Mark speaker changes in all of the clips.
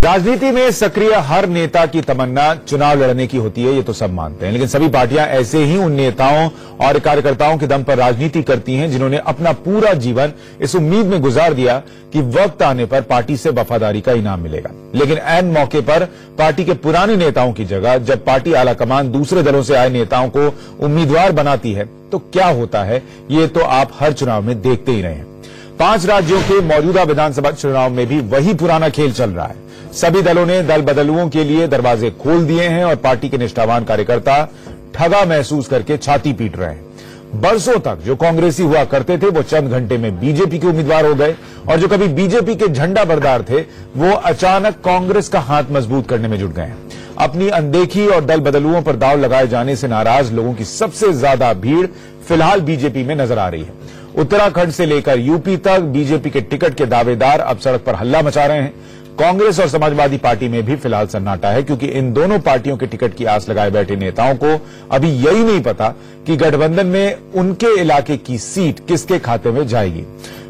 Speaker 1: राजनीति में सक्रिय हर नेता की तमन्ना चुनाव लड़ने की होती है, ये तो सब मानते हैं, लेकिन सभी पार्टियां ऐसे ही उन नेताओं और कार्यकर्ताओं के दम पर राजनीति करती हैं जिन्होंने अपना पूरा जीवन इस उम्मीद में गुजार दिया कि वक्त आने पर पार्टी से वफादारी का इनाम मिलेगा। लेकिन ऐन मौके पर पार्टी के पुराने नेताओं की जगह जब पार्टी आलाकमान दूसरे दलों से आए नेताओं को उम्मीदवार बनाती है तो क्या होता है, ये तो आप हर चुनाव में देखते ही रहे हैं। 5 राज्यों के मौजूदा विधानसभा चुनाव में भी वही पुराना खेल चल रहा है। सभी दलों ने दल बदलुओं के लिए दरवाजे खोल दिए हैं और पार्टी के निष्ठावान कार्यकर्ता ठगा महसूस करके छाती पीट रहे हैं। बरसों तक जो कांग्रेसी हुआ करते थे वो चंद घंटे में बीजेपी के उम्मीदवार हो गए और जो कभी बीजेपी के झंडा बरदार थे वो अचानक कांग्रेस का हाथ मजबूत करने में जुट गए हैं। अपनी अनदेखी और दल बदलुओं पर दाव लगाए जाने से नाराज लोगों की सबसे ज्यादा भीड़ फिलहाल बीजेपी में नजर आ रही है। उत्तराखंड से लेकर यूपी तक बीजेपी के टिकट के दावेदार अब सड़क पर हल्ला मचा रहे हैं। कांग्रेस और समाजवादी पार्टी में भी फिलहाल सन्नाटा है, क्योंकि इन दोनों पार्टियों के टिकट की आस लगाए बैठे नेताओं को अभी यही नहीं पता कि गठबंधन में उनके इलाके की सीट किसके खाते में जाएगी।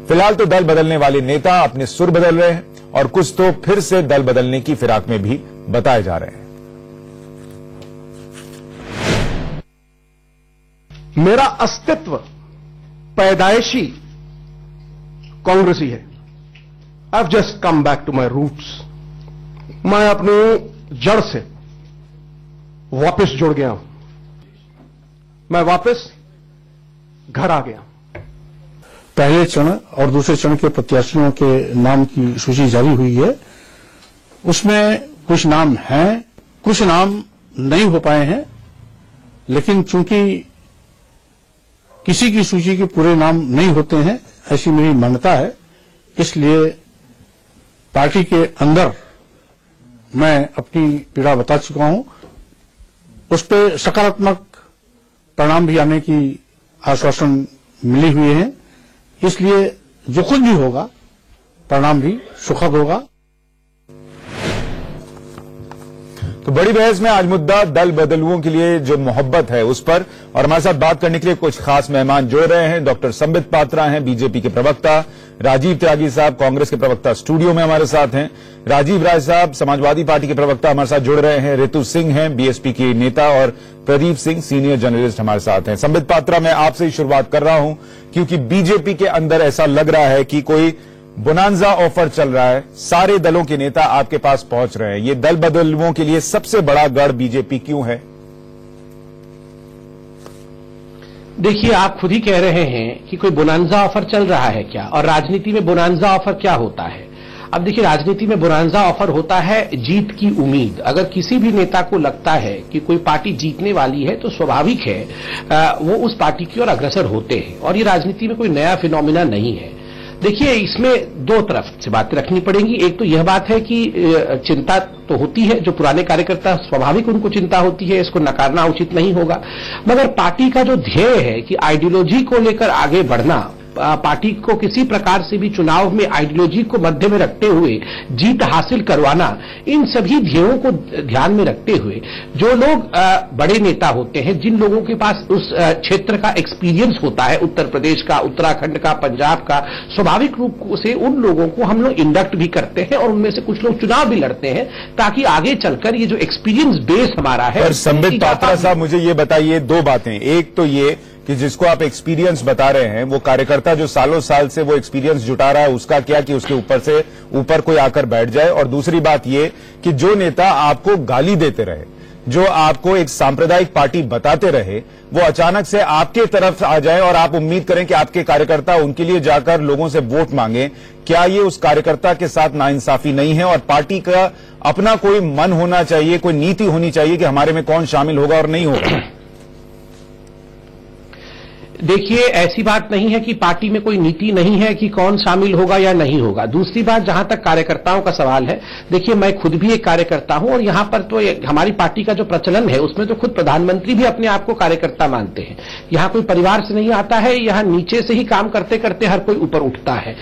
Speaker 1: फिलहाल तो दल बदलने वाले नेता अपने सुर बदल रहे हैं और कुछ तो फिर से दल बदलने की फिराक में भी बताए जा रहे हैं।
Speaker 2: मेरा अस्तित्व पैदाइशी कांग्रेसी है। I've just come back to my roots. मैं अपनी जड़ से वापस जुड़ गया हूं। मैं वापस घर आ गया।
Speaker 3: पहले चरण और दूसरे चरण के प्रत्याशियों के नाम की सूची जारी हुई है। उसमें कुछ नाम हैं, कुछ नाम नहीं हो पाए हैं, लेकिन चूंकि किसी की सूची के पूरे नाम नहीं होते हैं, ऐसी मेरी मान्यता है, इसलिए पार्टी के अंदर मैं अपनी पीड़ा बता चुका हूं। उस पर सकारात्मक परिणाम भी आने की आश्वासन मिली हुई है, इसलिए जो कुछ भी होगा परिणाम भी सुखद होगा।
Speaker 1: तो बड़ी बहस में आज मुद्दा दल बदलुओं के लिए जो मोहब्बत है उस पर, और हमारे साथ बात करने के लिए कुछ खास मेहमान जुड़ रहे हैं। डॉक्टर संबित पात्रा हैं बीजेपी के प्रवक्ता, राजीव त्यागी साहब कांग्रेस के प्रवक्ता स्टूडियो में हमारे साथ हैं, राजीव राय साहब समाजवादी पार्टी के प्रवक्ता हमारे साथ जुड़ रहे हैं, ऋतु सिंह हैं बीएसपी के नेता और प्रदीप सिंह सीनियर जर्नलिस्ट हमारे साथ हैं। संबित पात्रा, मैं आपसे ही शुरुआत कर रहा हूं क्योंकि बीजेपी के अंदर ऐसा लग रहा है कि कोई बोनांजा ऑफर चल रहा है, सारे दलों के नेता आपके पास पहुंच रहे हैं। ये दल बदलुओं के लिए सबसे बड़ा गढ़ बीजेपी क्यों है?
Speaker 2: देखिए, आप खुद ही कह रहे हैं कि कोई बोनांजा ऑफर चल रहा है क्या, और राजनीति में बोनांजा ऑफर क्या होता है। अब देखिए, राजनीति में बोनांजा ऑफर होता है जीत की उम्मीद। अगर किसी भी नेता को लगता है कि कोई पार्टी जीतने वाली है तो स्वाभाविक है वो उस पार्टी की ओर अग्रसर होते हैं, और ये राजनीति में कोई नया फिनोमिना नहीं है। देखिए, इसमें दो तरफ से बातें रखनी पड़ेंगी। एक तो यह बात है कि चिंता तो होती है, जो पुराने कार्यकर्ता स्वाभाविक उनको चिंता होती है, इसको नकारना उचित नहीं होगा, मगर पार्टी का जो ध्येय है कि आइडियोलॉजी को लेकर आगे बढ़ना, पार्टी को किसी प्रकार से भी चुनाव में आइडियोलॉजी को मध्य में रखते हुए जीत हासिल करवाना, इन सभी ध्येयों को ध्यान में रखते हुए जो लोग बड़े नेता होते हैं, जिन लोगों के पास उस क्षेत्र का एक्सपीरियंस होता है, उत्तर प्रदेश का, उत्तराखंड का, पंजाब का, स्वाभाविक रूप से उन लोगों को हम लोग इंडक्ट भी करते हैं और उनमें से कुछ लोग चुनाव भी लड़ते हैं, ताकि आगे चलकर ये जो एक्सपीरियंस बेस हमारा है।
Speaker 1: संबित पात्रा साहब, मुझे ये बताइए दो बातें। एक तो ये कि जिसको आप एक्सपीरियंस बता रहे हैं, वो कार्यकर्ता जो सालों साल से वो एक्सपीरियंस जुटा रहा है, उसका क्या कि उसके ऊपर कोई आकर बैठ जाए। और दूसरी बात ये कि जो नेता आपको गाली देते रहे, जो आपको एक सांप्रदायिक पार्टी बताते रहे, वो अचानक से आपके तरफ आ जाए और आप उम्मीद करें कि आपके कार्यकर्ता उनके लिए जाकर लोगों से वोट मांगे। क्या ये उस कार्यकर्ता के साथ नाइंसाफी नहीं है? और पार्टी का अपना कोई मन होना चाहिए, कोई नीति होनी चाहिए कि हमारे में कौन शामिल होगा और नहीं होगा।
Speaker 2: देखिए, ऐसी बात नहीं है कि पार्टी में कोई नीति नहीं है कि कौन शामिल होगा या नहीं होगा। दूसरी बात, जहां तक कार्यकर्ताओं का सवाल है, देखिए, मैं खुद भी एक कार्यकर्ता हूं और यहां पर तो हमारी पार्टी का जो प्रचलन है उसमें तो खुद प्रधानमंत्री भी अपने आप को कार्यकर्ता मानते हैं। यहां कोई परिवार से नहीं आता है, यहां नीचे से ही काम करते करते हर कोई ऊपर उठता है।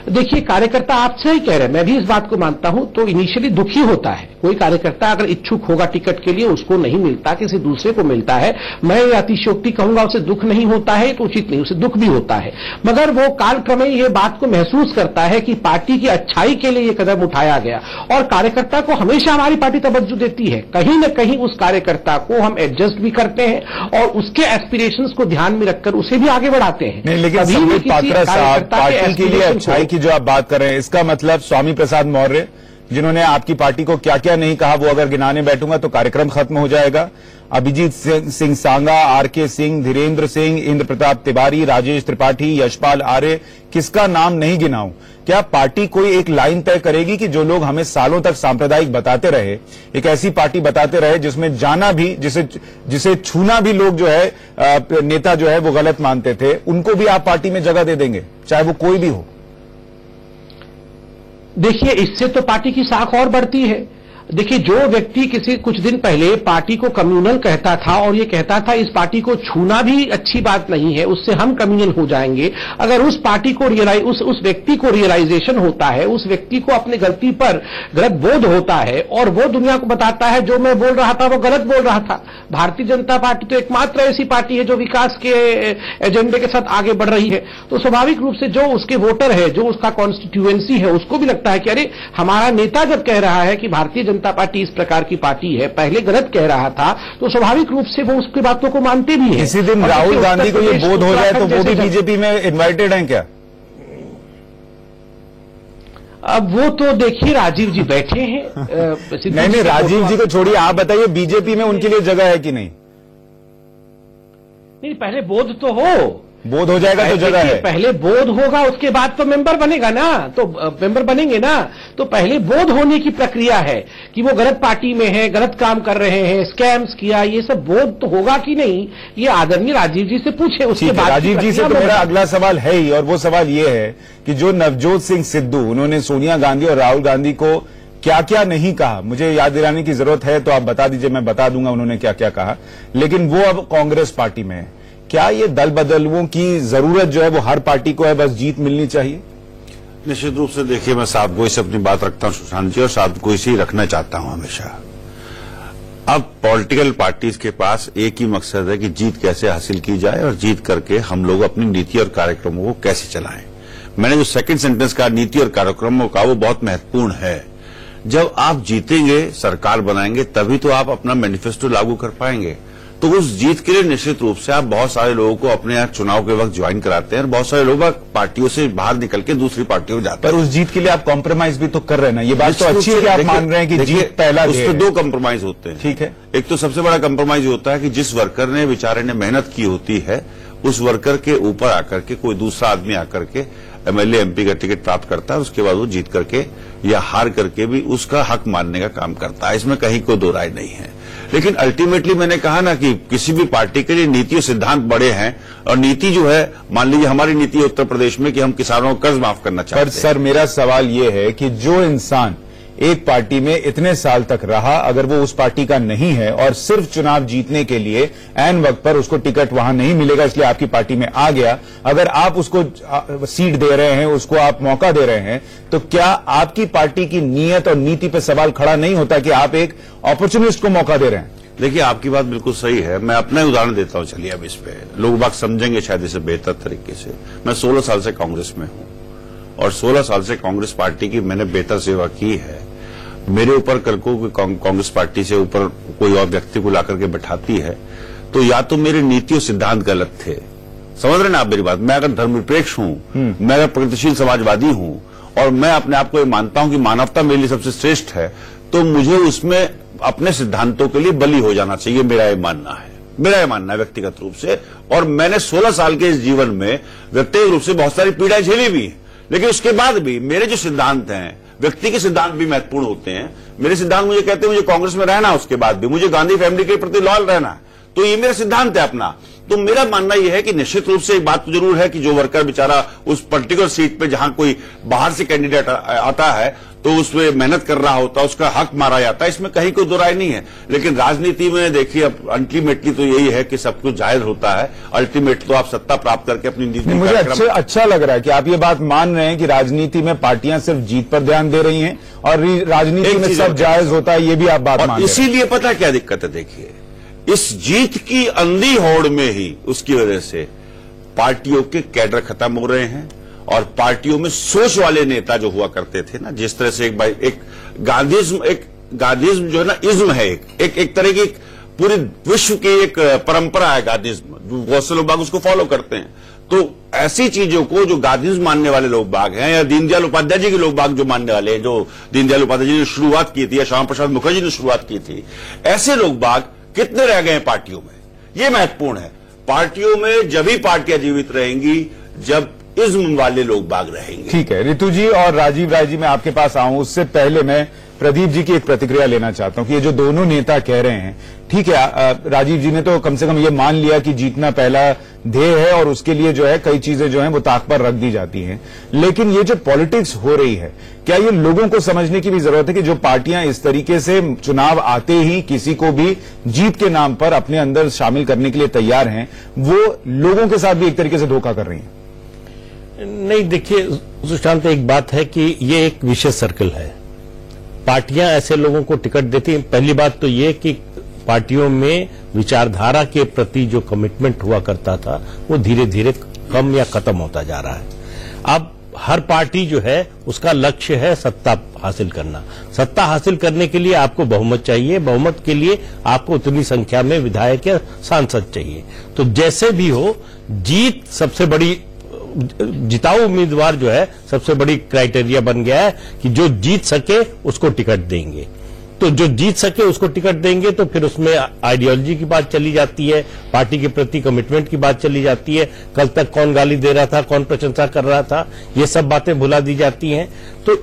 Speaker 2: देखिए, कार्यकर्ता आप सही कह रहे हैं, मैं भी इस बात को मानता हूं। तो इनिशियली दुखी होता है कोई कार्यकर्ता अगर इच्छुक होगा टिकट के लिए, उसको नहीं मिलता, किसी दूसरे को मिलता है, मैं अतिशयोक्ति कहूंगा उसे दुख नहीं होता है तो उचित नहीं, उसे दुख भी होता है। मगर वो कालक्रमेण ये बात को महसूस करता है कि पार्टी की अच्छाई के लिए ये कदम उठाया गया, और कार्यकर्ता को हमेशा हमारी पार्टी तवज्जो देती है। कहीं न कहीं उस कार्यकर्ता को हम एडजस्ट भी करते हैं और उसके एस्पिरेशंस को ध्यान में रखकर उसे भी आगे बढ़ाते हैं।
Speaker 1: नहीं, लेकिन संबित पात्रा साहब, पार्टी के लिए अच्छाई की जो आप बात कर रहे हैं, इसका मतलब स्वामी प्रसाद मौर्य जिन्होंने आपकी पार्टी को क्या क्या नहीं कहा, वो अगर गिनाने बैठूंगा तो कार्यक्रम खत्म हो जाएगा। अभिजीत सिंह सांगा, आरके सिंह, धीरेन्द्र सिंह, इंद्र प्रताप तिवारी, राजेश त्रिपाठी, यशपाल आर्य, किसका नाम नहीं गिनाऊं? क्या पार्टी कोई एक लाइन तय करेगी कि जो लोग हमें सालों तक सांप्रदायिक बताते रहे, एक ऐसी पार्टी बताते रहे जिसमें जाना भी, जिसे छूना भी लोग जो है नेता जो है वो गलत मानते थे, उनको भी आप पार्टी में जगह दे देंगे, चाहे वो कोई भी हो?
Speaker 2: देखिए, इससे तो पार्टी की साख और बढ़ती है। देखिए, जो व्यक्ति किसी कुछ दिन पहले पार्टी को कम्युनल कहता था और ये कहता था इस पार्टी को छूना भी अच्छी बात नहीं है, उससे हम कम्युनल हो जाएंगे, अगर उस पार्टी को उस व्यक्ति को रियलाइजेशन होता है, उस व्यक्ति को अपनी गलती पर गलत बोध होता है और वो दुनिया को बताता है जो मैं बोल रहा था वो गलत बोल रहा था। भारतीय जनता पार्टी तो एकमात्र ऐसी पार्टी है जो विकास के एजेंडे के साथ आगे बढ़ रही है, तो स्वाभाविक रूप से जो उसके वोटर है, जो उसका कॉन्स्टिट्यूएंसी है, उसको भी लगता है कि अरे हमारा नेता जब कह रहा है कि भारतीय जनता पार्टी इस प्रकार की पार्टी है, पहले गलत कह रहा था, तो स्वाभाविक रूप से वो उसकी बातों को मानते भी हैं।
Speaker 1: इसी दिन राहुल गांधी को ये बोध हो जाए तो वो भी बीजेपी में इनवाइटेड हैं क्या?
Speaker 2: अब वो तो देखिए राजीव जी बैठे हैं।
Speaker 1: नहीं, राजीव जी को छोड़िए, आप बताइए बीजेपी में उनके लिए जगह है कि नहीं?
Speaker 2: नहीं, पहले बोध तो हो,
Speaker 1: बोध हो जाएगा तो जगह है।
Speaker 2: पहले बोध होगा, उसके बाद तो मेंबर बनेगा ना, तो मेंबर बनेंगे ना, तो पहले बोध होने की प्रक्रिया है कि वो गलत पार्टी में है, गलत काम कर रहे हैं, स्कैम्स किया, ये सब बोध तो होगा कि नहीं, ये आदरणीय राजीव जी से पूछे, उसके बाद
Speaker 1: राजीव जी से तो मेरा अगला सवाल है ही, और वो सवाल ये है कि जो नवजोत सिंह सिद्धू, उन्होंने सोनिया गांधी और राहुल गांधी को क्या क्या नहीं कहा, मुझे याद दिलाने की जरूरत है तो आप बता दीजिए, मैं बता दूंगा उन्होंने क्या क्या कहा, लेकिन वो अब कांग्रेस पार्टी में है। क्या ये दल बदलुओं की जरूरत जो है वो हर पार्टी को है, बस जीत मिलनी चाहिए?
Speaker 4: निश्चित रूप से देखिए, मैं साहब गोई से अपनी बात रखता हूं सुशांत जी, और साहब गोई से ही रखना चाहता हूं हमेशा। अब पॉलिटिकल पार्टीज के पास एक ही मकसद है कि जीत कैसे हासिल की जाए और जीत करके हम लोग अपनी नीति और कार्यक्रमों को कैसे चलाएं। मैंने जो सेकंड सेंटेंस कहा नीति और कार्यक्रमों का, वो बहुत महत्वपूर्ण है। जब आप जीतेंगे, सरकार बनाएंगे, तभी तो आप अपना मैनिफेस्टो लागू कर पाएंगे। तो उस जीत के लिए निश्चित रूप से आप बहुत सारे लोगों को अपने यहाँ चुनाव के वक्त ज्वाइन कराते हैं और बहुत सारे लोग पार्टियों से बाहर निकल के दूसरी पार्टियों में जाते हैं।
Speaker 1: पर उस जीत के लिए आप कॉम्प्रोमाइज भी तो कर रहे हैं ना, ये बात तो अच्छी है कि आप मान रहे हैं कि जीत पहला है।
Speaker 4: उसमें दो कॉम्प्रोमाइज होते हैं।
Speaker 1: ठीक है,
Speaker 4: एक तो सबसे बड़ा कॉम्प्रोमाइज होता है कि जिस वर्कर ने बेचारे ने मेहनत की होती है, उस वर्कर के ऊपर आकर के कोई दूसरा आदमी आकर के एमएलए एमपी का टिकट प्राप्त करता है, उसके बाद वो जीत करके या हार करके भी उसका हक मानने का काम करता है, इसमें कहीं कोई दो राय नहीं है। लेकिन अल्टीमेटली मैंने कहा ना कि किसी भी पार्टी के लिए नीति और सिद्धांत बड़े हैं, और नीति जो है, मान लीजिए हमारी नीति है उत्तर प्रदेश में कि हम किसानों को कर्ज माफ करना चाहते हैं।
Speaker 1: पर सर, मेरा सवाल यह है कि जो इंसान एक पार्टी में इतने साल तक रहा, अगर वो उस पार्टी का नहीं है और सिर्फ चुनाव जीतने के लिए ऐन वक्त पर उसको टिकट वहां नहीं मिलेगा इसलिए आपकी पार्टी में आ गया, अगर आप उसको सीट दे रहे हैं, उसको आप मौका दे रहे हैं, तो क्या आपकी पार्टी की नीयत और नीति पर सवाल खड़ा नहीं होता कि आप एक अपॉर्चुनिस्ट को मौका दे रहे हैं?
Speaker 4: देखिए, आपकी बात बिल्कुल सही है। मैं अपना ही उदाहरण देता हूं, चलिए अब इस पे लोग बात समझेंगे शायद इसे बेहतर तरीके से। मैं 16 साल से कांग्रेस में हूं और 16 साल से कांग्रेस पार्टी की मैंने बेहतर सेवा की है। मेरे ऊपर कल को कांग्रेस पार्टी से ऊपर कोई और व्यक्ति को लाकर के बैठाती है, तो या तो मेरी नीति और सिद्धांत गलत थे, समझ रहे ना आप मेरी बात। मैं अगर धर्मनिरपेक्ष हूं, मैं अगर प्रगतिशील समाजवादी हूं और मैं अपने आप को ये मानता हूं कि मानवता मेरे लिए सबसे श्रेष्ठ है, तो मुझे उसमें अपने सिद्धांतों के लिए बली हो जाना चाहिए, मेरा ये मानना है। मेरा ये मानना है व्यक्तिगत रूप से। और मैंने 16 साल के इस जीवन में व्यक्तिगत रूप से बहुत सारी पीड़ाएं झेली भी, लेकिन उसके बाद भी मेरे जो सिद्धांत हैं, व्यक्ति के सिद्धांत भी महत्वपूर्ण होते हैं। मेरे सिद्धांत मुझे कहते हैं मुझे कांग्रेस में रहना, उसके बाद भी मुझे गांधी फैमिली के प्रति लॉयल रहना है, तो ये मेरा सिद्धांत है अपना। तो मेरा मानना यह है कि निश्चित रूप से एक बात तो जरूर है कि जो वर्कर बेचारा उस पर्टिकुलर सीट पे जहां कोई बाहर से कैंडिडेट आता है, तो उसमें मेहनत कर रहा होता है, उसका हक मारा जाता है, इसमें कहीं कोई दो राय नहीं है। लेकिन राजनीति में देखिए अब अल्टीमेटली तो यही है कि सब कुछ जायज होता है। अल्टीमेट तो आप सत्ता प्राप्त करके अपनी नीति
Speaker 1: मुझे अच्छा लग रहा है कि आप ये बात मान रहे हैं कि राजनीति में पार्टियां सिर्फ जीत पर ध्यान दे रही हैं और राजनीति में सब जायज होता है, ये भी आप बात मान रहे हैं।
Speaker 4: इसीलिए पता क्या दिक्कत है, देखिए इस जीत की अंधी होड़ में ही उसकी वजह से पार्टियों के कैडर खत्म हो रहे हैं और पार्टियों में सोच वाले नेता जो हुआ करते थे ना, जिस तरह से एक गांधीज्म जो है ना, इज्म है, एक तरह की पूरे विश्व की एक परंपरा है गांधीज्म, बहुत से लोग बाग उसको फॉलो करते हैं। तो ऐसी चीजों को जो गांधीज्म मानने वाले लोग बाग हैं या दीनदयाल उपाध्याय जी के लोग बाग जो मानने वाले हैं, जो दीनदयाल उपाध्याय जी ने शुरुआत की थी या श्यामा प्रसाद मुखर्जी ने शुरुआत की थी, ऐसे लोग बाग कितने रह गए पार्टियों में, ये महत्वपूर्ण है। पार्टियों में जब ही पार्टियां जीवित रहेंगी जब इज्म वाले लोग बाग रहेंगे।
Speaker 1: ठीक है रितु जी और राजीव राय जी, मैं आपके पास आऊं उससे पहले मैं प्रदीप जी की एक प्रतिक्रिया लेना चाहता हूं कि ये जो दोनों नेता कह रहे हैं, ठीक है राजीव जी ने तो कम से कम ये मान लिया कि जीतना पहला ध्येय है और उसके लिए जो है कई चीजें जो हैं वो ताक पर रख दी जाती हैं, लेकिन ये जो पॉलिटिक्स हो रही है, क्या ये लोगों को समझने की भी जरूरत है कि जो पार्टियां इस तरीके से चुनाव आते ही किसी को भी जीत के नाम पर अपने अंदर शामिल करने के लिए तैयार हैं, वो लोगों के साथ भी एक तरीके से धोखा कर रही हैं?
Speaker 5: नहीं, देखिए सुशांत, एक बात है कि ये एक विशेष सर्कल है। पार्टियां ऐसे लोगों को टिकट देती हैं। पहली बात तो ये कि पार्टियों में विचारधारा के प्रति जो कमिटमेंट हुआ करता था वो धीरे धीरे कम या खत्म होता जा रहा है। अब हर पार्टी जो है उसका लक्ष्य है सत्ता हासिल करना। सत्ता हासिल करने के लिए आपको बहुमत चाहिए, बहुमत के लिए आपको उतनी संख्या में विधायक या सांसद चाहिए। तो जैसे भी हो, जीत सबसे बड़ी, जिताऊ उम्मीदवार जो है सबसे बड़ी क्राइटेरिया बन गया है कि जो जीत सके उसको टिकट देंगे। तो जो जीत सके उसको टिकट देंगे तो फिर उसमें आइडियोलॉजी की बात चली जाती है, पार्टी के प्रति कमिटमेंट की बात चली जाती है, कल तक कौन गाली दे रहा था, कौन प्रशंसा कर रहा था, ये सब बातें भुला दी जाती हैं। तो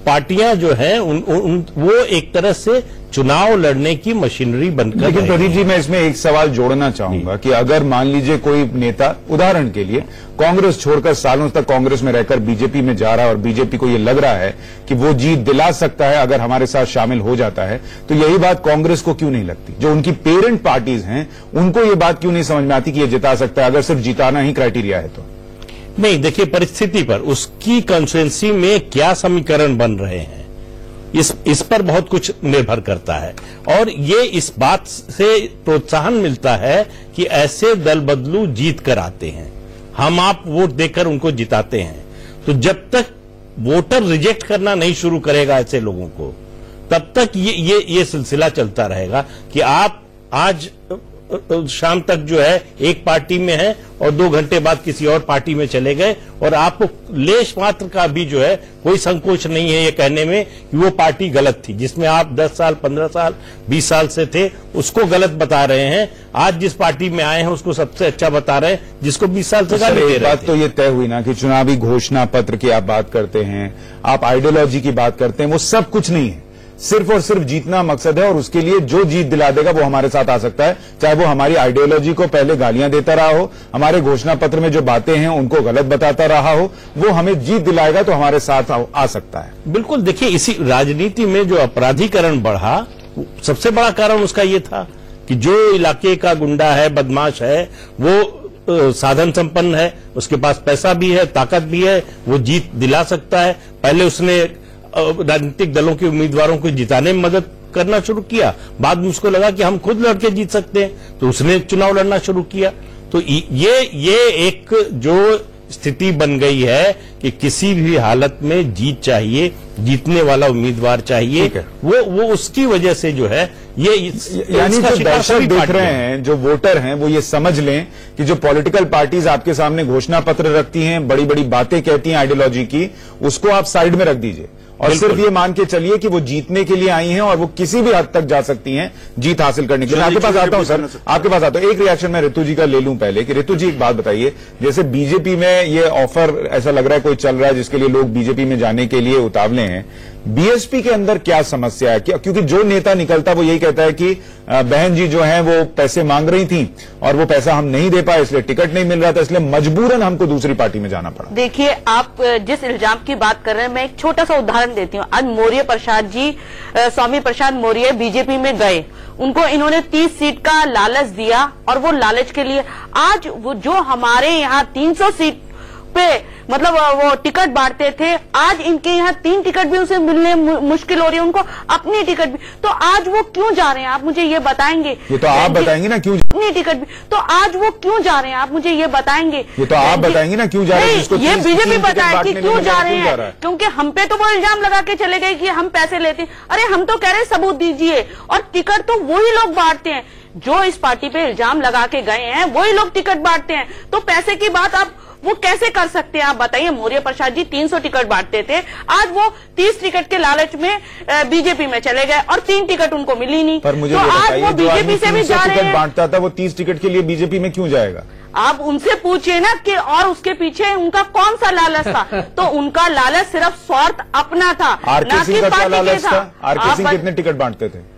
Speaker 5: पार्टियां जो हैं वो एक तरह से चुनाव लड़ने की मशीनरी बनकर।
Speaker 1: लेकिन प्रदीप जी, मैं इसमें एक सवाल जोड़ना चाहूंगा कि अगर मान लीजिए कोई नेता उदाहरण के लिए कांग्रेस छोड़कर सालों तक कांग्रेस में रहकर बीजेपी में जा रहा है और बीजेपी को ये लग रहा है कि वो जीत दिला सकता है अगर हमारे साथ शामिल हो जाता है, तो यही बात कांग्रेस को क्यों नहीं लगती? जो उनकी पेरेंट पार्टीज हैं उनको ये बात क्यों नहीं समझ में आती कि ये जिता सकता है अगर सिर्फ जिताना ही क्राइटेरिया है? तो
Speaker 5: नहीं, देखिए परिस्थिति पर, उसकी कंस्टिट्यूएंसी में क्या समीकरण बन रहे हैं, इस पर बहुत कुछ निर्भर करता है। और ये इस बात से प्रोत्साहन मिलता है कि ऐसे दल बदलू जीत कर आते हैं, हम आप वोट देकर उनको जिताते हैं। तो जब तक वोटर रिजेक्ट करना नहीं शुरू करेगा ऐसे लोगों को, तब तक ये सिलसिला चलता रहेगा कि आप आज शाम तक जो है एक पार्टी में है और 2 घंटे बाद किसी और पार्टी में चले गए और आपको लेश मात्र का भी जो है कोई संकोच नहीं है ये कहने में कि वो पार्टी गलत थी। जिसमें आप 10 साल, 15 साल, 20 साल से थे उसको गलत बता रहे हैं, आज जिस पार्टी में आए हैं उसको सबसे अच्छा बता रहे हैं जिसको 20 साल से गाली दे रहे थे।
Speaker 1: बात तो ये तय हुई ना कि चुनावी घोषणा पत्र की आप बात करते हैं, आप आइडियोलॉजी की बात करते हैं, वो सब कुछ नहीं है, सिर्फ और सिर्फ जीतना मकसद है और उसके लिए जो जीत दिला देगा वो हमारे साथ आ सकता है, चाहे वो हमारी आइडियोलॉजी को पहले गालियां देता रहा हो, हमारे घोषणा पत्र में जो बातें हैं उनको गलत बताता रहा हो, वो हमें जीत दिलाएगा तो हमारे साथ आ सकता है।
Speaker 5: बिल्कुल, देखिए इसी राजनीति में जो अपराधीकरण बढ़ा, सबसे बड़ा कारण उसका ये था कि जो इलाके का गुंडा है, बदमाश है, वो साधन संपन्न है, उसके पास पैसा भी है, ताकत भी है, वो जीत दिला सकता है। पहले उसने राजनीतिक दलों के उम्मीदवारों को जिताने में मदद करना शुरू किया, बाद में उसको लगा कि हम खुद लड़के जीत सकते हैं तो उसने चुनाव लड़ना शुरू किया। तो ये एक जो स्थिति बन गई है कि किसी भी हालत में जीत चाहिए, जीतने वाला उम्मीदवार चाहिए, वो उसकी वजह से जो है ये
Speaker 1: यानी जो दर्शक देख रहे हैं, जो वोटर हैं, वो ये समझ लें कि जो पॉलिटिकल पार्टीज आपके सामने घोषणा पत्र रखती हैं, बड़ी बड़ी बातें कहती हैं आइडियोलॉजी की, उसको आप साइड में रख दीजिए और सिर्फ ये मान के चलिए कि वो जीतने के लिए आई हैं और वो किसी भी हद तक जा सकती हैं जीत हासिल करने के लिए। आपके पास आता हूं सर, आपके पास आता हूं। एक रिएक्शन मैं ऋतु जी का ले लूं पहले कि ऋतु जी एक बात बताइए, जैसे बीजेपी में ये ऑफर ऐसा लग रहा है कोई चल रहा है जिसके लिए लोग बीजेपी में जाने के लिए उतावले हैं, बीएसपी के अंदर क्या समस्या है? क्योंकि जो नेता निकलता वो यही कहता है कि बहन जी जो हैं वो पैसे मांग रही थी और वो पैसा हम नहीं दे पाए इसलिए टिकट नहीं मिल रहा था, इसलिए मजबूरन हमको दूसरी पार्टी में जाना पड़ा।
Speaker 6: देखिए, आप जिस इल्जाम की बात कर रहे हैं, मैं एक छोटा सा उदाहरण उदाहरण देती हूँ। आज मौर्य प्रसाद जी, स्वामी प्रसाद मौर्य बीजेपी में गए, उनको इन्होंने 30 सीट का लालच दिया और वो लालच के लिए आज वो जो हमारे यहाँ 300 सीट पे मतलब वो टिकट बांटते थे, आज इनके यहाँ 3 टिकट भी उसे मिलने मुश्किल हो रही है, उनको अपनी टिकट भी। तो आज वो क्यों जा रहे हैं, आप मुझे ये बताएंगे?
Speaker 1: ये तो आप बताएंगे ना क्यों
Speaker 6: अपनी टिकट भी। तो आज वो क्यों जा रहे हैं, आप मुझे ये बताएंगे?
Speaker 1: ये तो आप बताएंगे ना क्यों जा रहे हैं?
Speaker 6: ये बीजेपी बताए कि क्यों जा रहे हैं, क्योंकि हम पे तो वो इल्जाम लगा के चले गए कि हम पैसे लेते हैं। अरे हम तो कह रहे सबूत दीजिए, और टिकट तो वही लोग बांटते हैं जो इस पार्टी पे इल्जाम लगा के गए हैं, वही लोग टिकट बांटते हैं। तो पैसे की बात आप वो कैसे कर सकते हैं, आप बताइए? मौर्य प्रसाद जी 300 टिकट बांटते थे, आज वो 30 टिकट के लालच में बीजेपी में चले गए और 3 टिकट उनको मिली नहीं।
Speaker 1: पर मुझे
Speaker 6: तो आज वो बीजेपी से भी जा रहे हैं।
Speaker 1: बांटता था वो 30 टिकट के लिए बीजेपी में क्यों जाएगा?
Speaker 6: आप उनसे पूछिए ना कि और उसके पीछे उनका कौन सा लालच था? तो उनका लालच सिर्फ स्वार्थ अपना था,
Speaker 1: आरके सिंह का क्या लालच था? आरके सिंह कितने टिकट बांटते थे?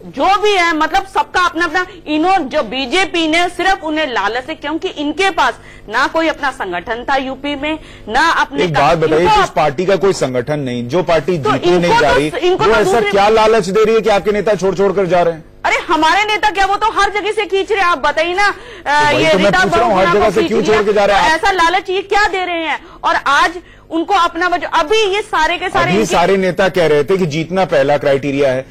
Speaker 6: जो भी है, मतलब सबका अपना अपना। इन्होंने जो बीजेपी ने सिर्फ उन्हें लालच है, क्योंकि इनके पास ना कोई अपना संगठन था यूपी में, ना अपने।
Speaker 1: एक बात बताइए, जिस पार्टी का कोई संगठन नहीं, जो पार्टी
Speaker 6: तो
Speaker 1: जीतने नहीं जा रही, वो ऐसा क्या लालच दे रही है कि आपके नेता छोड़ छोड़ कर जा रहे हैं?
Speaker 6: अरे हमारे नेता क्या, वो तो हर जगह से खींच रहे हैं, आप बताइए ना। ये
Speaker 1: तो मैं पूछ रहा हूं, हर जगह से क्यों छोड़ के जा रहे हैं?
Speaker 6: ऐसा लालच ये क्या दे रहे हैं? और आज उनको अपना वजह, अभी ये सारे के सारे
Speaker 1: सारे नेता कह रहे थे कि जीतना पहला क्राइटेरिया है।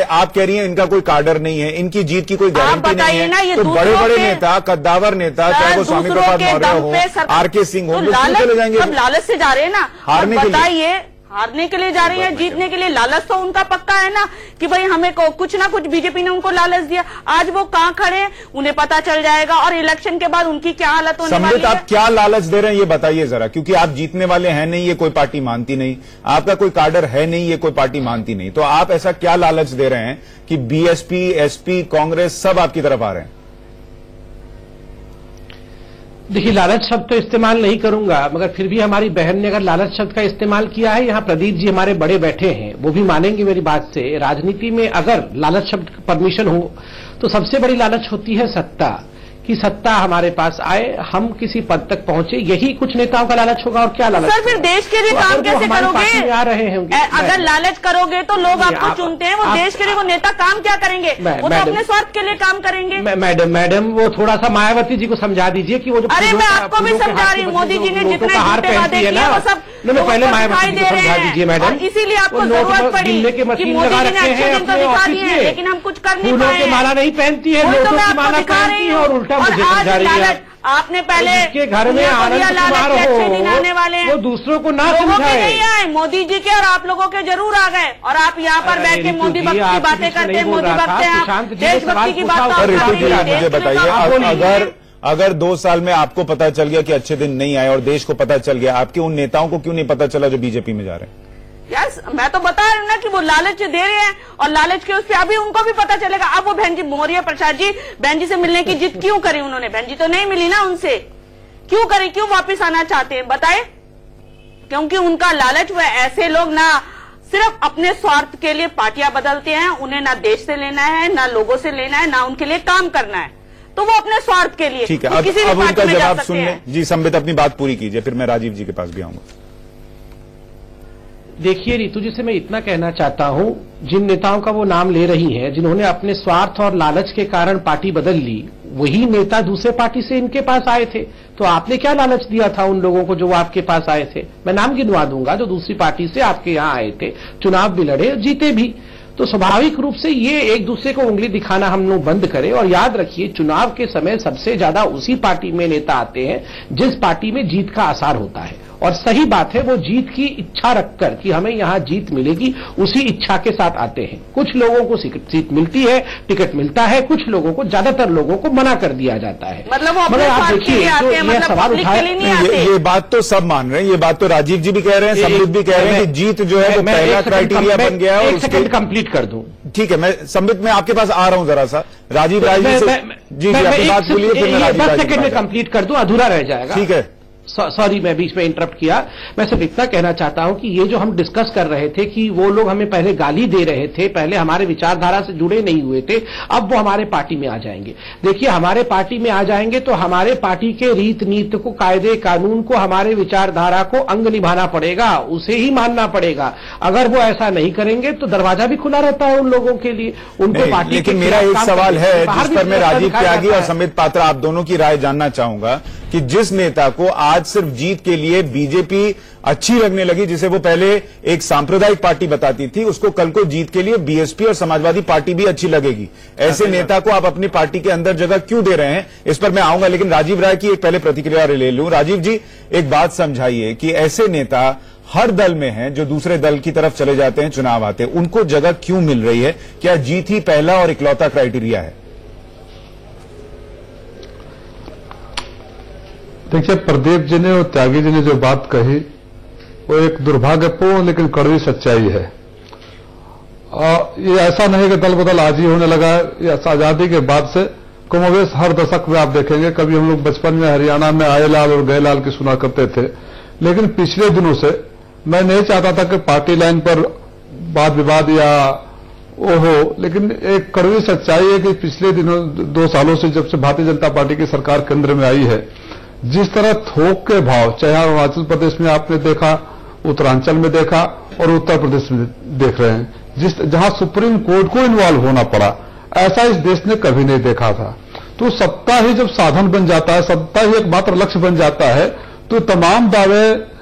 Speaker 1: आप कह रही हैं इनका कोई कार्डर नहीं है, इनकी जीत की कोई गारंटी नहीं है। तो बड़े बड़े नेता, कद्दावर नेता, चाहे वो स्वामी प्रसाद मौर्य हो, आरके सिंह हो, चले जाएंगे।
Speaker 6: सब लालच से जा रहे हैं ना,
Speaker 1: हारने के लिए।
Speaker 6: हारने के लिए जा रही है, जीतने के लिए लालच तो उनका पक्का है ना कि भाई हमें कुछ ना कुछ बीजेपी ने उनको लालच दिया। आज वो कहां खड़े हैं उन्हें पता चल जाएगा, और इलेक्शन के बाद उनकी क्या हालत होने वाली है।
Speaker 1: आप क्या लालच दे रहे हैं ये बताइए जरा, क्योंकि आप जीतने वाले हैं नहीं, ये कोई पार्टी मानती नहीं, आपका कोई कार्डर है नहीं, ये कोई पार्टी मानती नहीं। तो आप ऐसा क्या लालच दे रहे हैं कि बीएसपी, एसपी, कांग्रेस सब आपकी तरफ आ रहे हैं?
Speaker 2: देखिए, लालच शब्द तो इस्तेमाल नहीं करूंगा, मगर फिर भी हमारी बहन ने अगर लालच शब्द का इस्तेमाल किया है, यहाँ प्रदीप जी हमारे बड़े बैठे हैं, वो भी मानेंगे मेरी बात से। राजनीति में अगर लालच शब्द परमिशन हो तो सबसे बड़ी लालच होती है सत्ता, कि सत्ता हमारे पास आए, हम किसी पद तक पहुंचे, यही कुछ नेताओं का लालच होगा। और क्या लालच?
Speaker 6: सर फिर देश के लिए काम कैसे करोगे?
Speaker 2: आ रहे हैं
Speaker 6: अगर लालच करोगे तो लोग आपको चुनते हैं, वो देश के लिए वो नेता काम क्या करेंगे? वो तो अपने स्वार्थ के लिए काम करेंगे।
Speaker 2: मैडम वो थोड़ा सा मायावती जी को समझा दीजिए कि वो जो।
Speaker 6: अरे मैं आपको भी समझा रही हूँ, मोदी जी ने जितने झूठे वादे किए वो सब
Speaker 2: पहले मायावती जी को समझा दीजिए मैडम।
Speaker 6: इसीलिए आपको जरूरत पड़ी कि मोदी जी ने अच्छे दिन तो दिखा दिए, लेकिन हम कुछ कर नहीं पाए।
Speaker 2: माला नहीं पहनती है, नोटों की माला पहनती है, और उल्टा मुझे समझा रही है।
Speaker 6: आपने पहले
Speaker 2: के घर में आनंद कुमार
Speaker 6: अच्छे दिन आने वाले हैं,
Speaker 2: वो दूसरों को ना
Speaker 6: लोगों के
Speaker 2: समझाए।
Speaker 6: नहीं आए, मोदी जी के और आप लोगों के जरूर आ गए। और आप यहाँ पर बैठ के मोदी भक्त की बातें करते हैं, मोदी भक्त हैं, देशभक्ति की बात।
Speaker 1: मुझे बताइए, अगर 2 साल में आपको पता चल गया कि अच्छे दिन नहीं आए और देश को पता चल गया, आपके उन नेताओं को क्यों नहीं पता चला जो बीजेपी में जा रहे हैं?
Speaker 6: यस, मैं तो बता रही हूँ ना कि वो लालच दे रहे हैं, और लालच के उस पर अभी उनको भी पता चलेगा। अब वो बहन जी मौर्य प्रसाद जी, बहन जी से मिलने की जिद क्यों करी उन्होंने? बहन जी तो नहीं मिली ना उनसे, क्यों करी? क्यों वापस आना चाहते हैं बताए? क्योंकि उनका लालच, वो ऐसे लोग ना सिर्फ अपने स्वार्थ के लिए पार्टियां बदलते हैं, उन्हें ना देश से लेना है, ना लोगों से लेना है, ना उनके लिए काम करना है, तो वो अपने स्वार्थ के लिए।
Speaker 1: ठीक है, अब उनका जवाब सुन लें। जी संबित, अपनी बात पूरी कीजिए, फिर मैं राजीव जी के पास भी आऊंगा।
Speaker 2: देखिए रितु जी से मैं इतना कहना चाहता हूं, जिन नेताओं का वो नाम ले रही हैं, जिन्होंने अपने स्वार्थ और लालच के कारण पार्टी बदल ली, वही नेता दूसरे पार्टी से इनके पास आए थे। तो आपने क्या लालच दिया था उन लोगों को जो आपके पास आए थे? मैं नाम गिनवा दूंगा जो दूसरी पार्टी से आपके यहां आए थे, चुनाव भी लड़े, जीते भी। तो स्वाभाविक रूप से ये एक दूसरे को उंगली दिखाना हम लोग बंद करें। और याद रखिए, चुनाव के समय सबसे ज्यादा उसी पार्टी में नेता आते हैं जिस पार्टी में जीत का आसार होता है। और सही बात है, वो जीत की इच्छा रखकर कि हमें यहां जीत मिलेगी, उसी इच्छा के साथ आते हैं। कुछ लोगों को सीट मिलती है, टिकट मिलता है, कुछ लोगों को, ज्यादातर लोगों को मना कर दिया जाता है।
Speaker 6: मतलब आप देखिए, यह सवाल उठाए,
Speaker 1: ये बात तो सब मान रहे हैं, ये बात तो राजीव जी भी कह रहे हैं, संबित भी कह रहे हैं कि जीत जो है वो पहला क्राइटेरिया बन गया है।
Speaker 2: एक सेकंड कंप्लीट कर दूं।
Speaker 1: ठीक है, मैं संबित में आपके पास आ रहा हूं जरा सा। राजीव जी, आपकी बात बोलिए, फिर मैं राजीव
Speaker 2: 10 सेकंड में कंप्लीट कर दूं, अधूरा रह जाएगा।
Speaker 1: ठीक है।
Speaker 2: सॉरी मैं बीच में इंटरप्ट किया। मैं सिर्फ इतना कहना चाहता हूं कि ये जो हम डिस्कस कर रहे थे कि वो लोग हमें पहले गाली दे रहे थे, पहले हमारे विचारधारा से जुड़े नहीं हुए थे, अब वो हमारे पार्टी में आ जाएंगे। देखिए हमारे पार्टी में आ जाएंगे तो हमारे पार्टी के रीत नीति को, कायदे कानून को, हमारे विचारधारा को अंग निभाना पड़ेगा, उसे ही मानना पड़ेगा। अगर वो ऐसा नहीं करेंगे तो दरवाजा भी खुला रहता है उन लोगों के लिए, उनको पार्टी।
Speaker 1: लेकिन मेरा एक सवाल है जिस पर मैं राजीव त्यागी और संबित पात्रा आप दोनों की राय जानना चाहूंगा कि जिस नेता को आज सिर्फ जीत के लिए बीजेपी अच्छी लगने लगी, जिसे वो पहले एक सांप्रदायिक पार्टी बताती थी, उसको कल को जीत के लिए बीएसपी और समाजवादी पार्टी भी अच्छी लगेगी। ऐसे नेता को आप अपनी पार्टी के अंदर जगह क्यों दे रहे हैं, इस पर मैं आऊंगा। लेकिन राजीव राय की एक पहले प्रतिक्रिया ले लूं। राजीव जी, एक बात समझाइए कि ऐसे नेता हर दल में हैं जो दूसरे दल की तरफ चले जाते हैं, चुनाव आते हैं, उनको जगह क्यों मिल रही है? क्या जीत ही पहला और इकलौता क्राइटेरिया है?
Speaker 7: देखिए, प्रदीप जी ने और त्यागी जी ने जो बात कही वो एक दुर्भाग्यपूर्ण लेकिन कड़वी सच्चाई है। ये ऐसा नहीं कि दल बदल आज ही होने लगा है। ये आजादी के बाद से कमोवेश हर दशक में आप देखेंगे, कभी हम लोग बचपन में हरियाणा में आए लाल और गए लाल की सुना करते थे, लेकिन पिछले दिनों से मैं नहीं चाहता था कि पार्टी लाइन पर वाद विवाद या वो हो, लेकिन एक कड़वी सच्चाई है कि पिछले दिनों 2 सालों से जब से भारतीय जनता पार्टी की सरकार केंद्र में आई है, जिस तरह थोक के भाव, चाहे अरुणाचल प्रदेश में आपने देखा, उत्तरांचल में देखा और उत्तर प्रदेश में देख रहे हैं, जहां सुप्रीम कोर्ट को इन्वॉल्व होना पड़ा, ऐसा इस देश ने कभी नहीं देखा था। तो सत्ता ही जब साधन बन जाता है, सत्ता ही एकमात्र लक्ष्य बन जाता है, तो तमाम दावे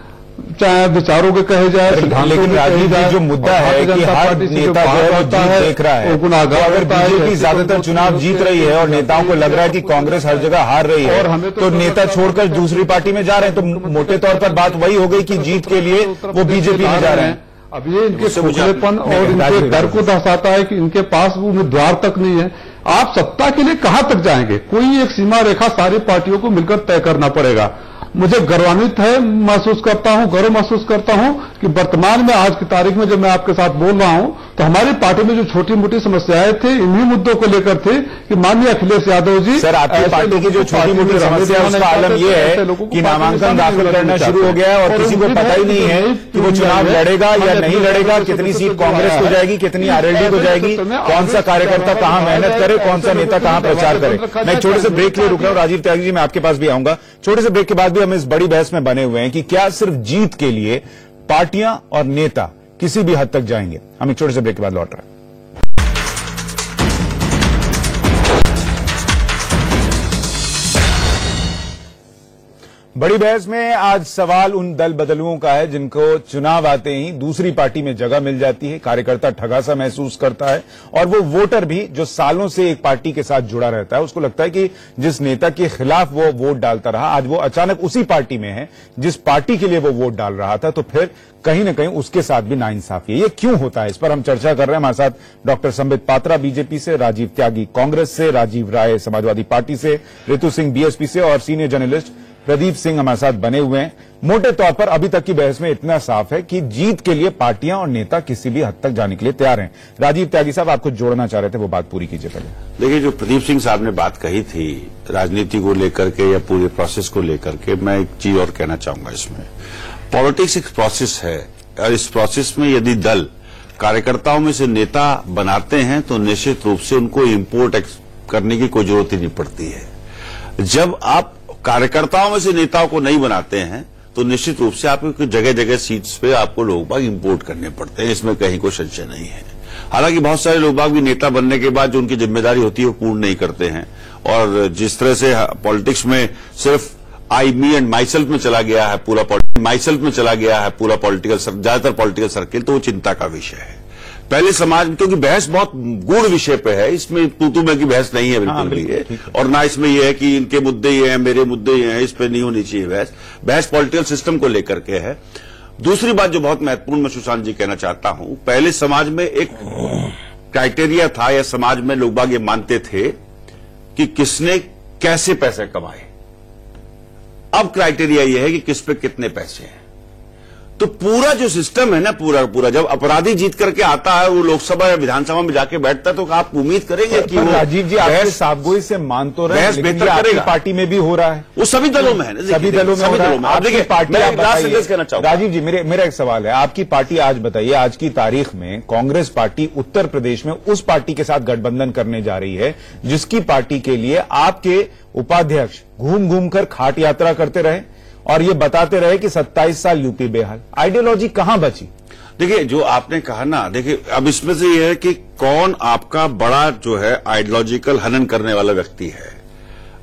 Speaker 7: चाहे विचारों के कहे जाए,
Speaker 1: लेकिन राजीव जी जो मुद्दा है कि हर नेता जो है देख रहा है, अगर बीजेपी ज्यादातर चुनाव जीत रही है और नेताओं को लग रहा है कि कांग्रेस हर जगह हार रही है, तो नेता छोड़कर दूसरी पार्टी में जा रहे हैं, तो मोटे तौर पर बात वही हो गई कि जीत के लिए वो बीजेपी में जा रहे हैं।
Speaker 7: अब ये इनके खोखलेपन और इनके डर को दर्शाता है कि इनके पास उम्मीदवार तक नहीं है। आप सत्ता के लिए कहां तक जाएंगे? कोई एक सीमा रेखा सारी पार्टियों को मिलकर तय करना पड़ेगा। मुझे गर्वान्वित है, महसूस करता हूं, गर्व महसूस करता हूं कि वर्तमान में आज की तारीख में जब मैं आपके साथ बोल रहा हूं तो हमारी पार्टी में जो छोटी मोटी समस्याएं थी, इन्हीं मुद्दों को लेकर थे कि माननीय अखिलेश यादव जी,
Speaker 1: सर आपकी पार्टी की जो छोटी मोटी समस्या है उसका आलम यह है कि नामांकन दाखिल करना शुरू हो गया है और किसी को पता ही नहीं है कि वो चुनाव लड़ेगा या नहीं लड़ेगा, कितनी सीट कांग्रेस को जाएगी, कितनी आरएलडी को जाएगी, कौन सा कार्यकर्ता कहां मेहनत करे, कौन सा नेता कहां प्रचार करे। मैं छोटे से ब्रेक के लिए रुक रहा हूं। राजीव त्यागी जी, मैं आपके पास भी आऊंगा। छोटे से ब्रेक के बाद भी हम इस बड़ी बहस में बने हुए हैं कि क्या सिर्फ जीत के लिए पार्टियां और नेता किसी भी हद तक जाएंगे। हम एक छोटे से ब्रेक के बाद लौट रहे हैं। बड़ी बहस में आज सवाल उन दल बदलुओं का है जिनको चुनाव आते ही दूसरी पार्टी में जगह मिल जाती है, कार्यकर्ता ठगासा महसूस करता है और वो वोटर भी जो सालों से एक पार्टी के साथ जुड़ा रहता है, उसको लगता है कि जिस नेता के खिलाफ वो वोट डालता रहा, आज वो अचानक उसी पार्टी में है जिस पार्टी के लिए वो वोट डाल रहा था, तो फिर कहीं न कहीं उसके साथ भी नाइंसाफी है। ये क्यों होता है, इस पर हम चर्चा कर रहे हैं। हमारे साथ डॉक्टर संबित पात्रा बीजेपी से, राजीव त्यागी कांग्रेस से, राजीव राय समाजवादी पार्टी से, ऋतु सिंह बीएसपी से और सीनियर जर्नलिस्ट प्रदीप सिंह हमारे साथ बने हुए हैं। मोटे तौर पर अभी तक की बहस में इतना साफ है कि जीत के लिए पार्टियां और नेता किसी भी हद तक जाने के लिए तैयार हैं। राजीव त्यागी साहब, आप कुछ जोड़ना चाह रहे थे, वो बात पूरी कीजिए पहले।
Speaker 4: देखिए, जो प्रदीप सिंह साहब ने बात कही थी राजनीति को लेकर के या पूरे प्रोसेस को लेकर के, मैं एक चीज और कहना चाहूंगा। इसमें पॉलिटिक्स एक प्रोसेस है और इस प्रोसेस में यदि दल कार्यकर्ताओं में से नेता बनाते हैं तो निश्चित रूप से उनको इम्पोर्ट करने की कोई जरूरत ही नहीं पड़ती है। जब आप कार्यकर्ताओं में से नेताओं को नहीं बनाते हैं तो निश्चित रूप से आपको जगह जगह सीट्स पे आपको लोग बाग इम्पोर्ट करने पड़ते हैं, इसमें कहीं कोई संशय नहीं है। हालांकि बहुत सारे लोग बाग भी नेता बनने के बाद जो उनकी जिम्मेदारी होती है वो पूर्ण नहीं करते हैं और जिस तरह से पॉलिटिक्स में सिर्फ आई मी एंड माई सेल्फ में चला गया है पूरा पॉलिटिकल ज्यादातर पॉलिटिकल सर्किल, तो वो चिंता का विषय है। पहले समाज, क्योंकि बहस बहुत गूढ़ विषय पे है, इसमें तू में की बहस नहीं है बिल्कुल भी है, और ना इसमें यह है कि इनके मुद्दे ये हैं मेरे मुद्दे ये हैं, इस पे नहीं होनी चाहिए बहस पॉलिटिकल सिस्टम को लेकर के है। दूसरी बात जो बहुत महत्वपूर्ण मैं सुशांत जी कहना चाहता हूं, पहले समाज में एक क्राइटेरिया था या समाज में लोग बाग ये मानते थे कि किसने कैसे पैसे कमाए। अब क्राइटेरिया यह है कि किस पे कितने पैसे हैं। तो पूरा जो सिस्टम है ना, पूरा जब अपराधी जीत करके आता है, वो लोकसभा या विधानसभा में जाके बैठता है, तो आप उम्मीद करेंगे कि वो
Speaker 1: राजीव जी आपके साफगोई से मान तो रहे हैं, लेकिन ये आपकी पार्टी में भी हो रहा है,
Speaker 4: वो सभी दलों में है,
Speaker 1: सभी दलों में हो रहा है।
Speaker 4: आप देखिए
Speaker 1: पार्टी
Speaker 4: कहना चाहूंगा
Speaker 1: राजीव जी, मेरा एक सवाल है, आपकी पार्टी आज बताइए, आज की तारीख में कांग्रेस पार्टी उत्तर प्रदेश में उस पार्टी के साथ गठबंधन करने जा रही है जिसकी पार्टी के लिए आपके उपाध्यक्ष घूम घूम कर खाट यात्रा करते रहे और ये बताते रहे कि 27 साल यूपी बेहाल। आइडियोलॉजी कहां बची?
Speaker 4: देखिए, जो आपने कहा ना, देखिए अब इसमें से यह है कि कौन आपका बड़ा जो है आइडियोलॉजिकल हनन करने वाला व्यक्ति है,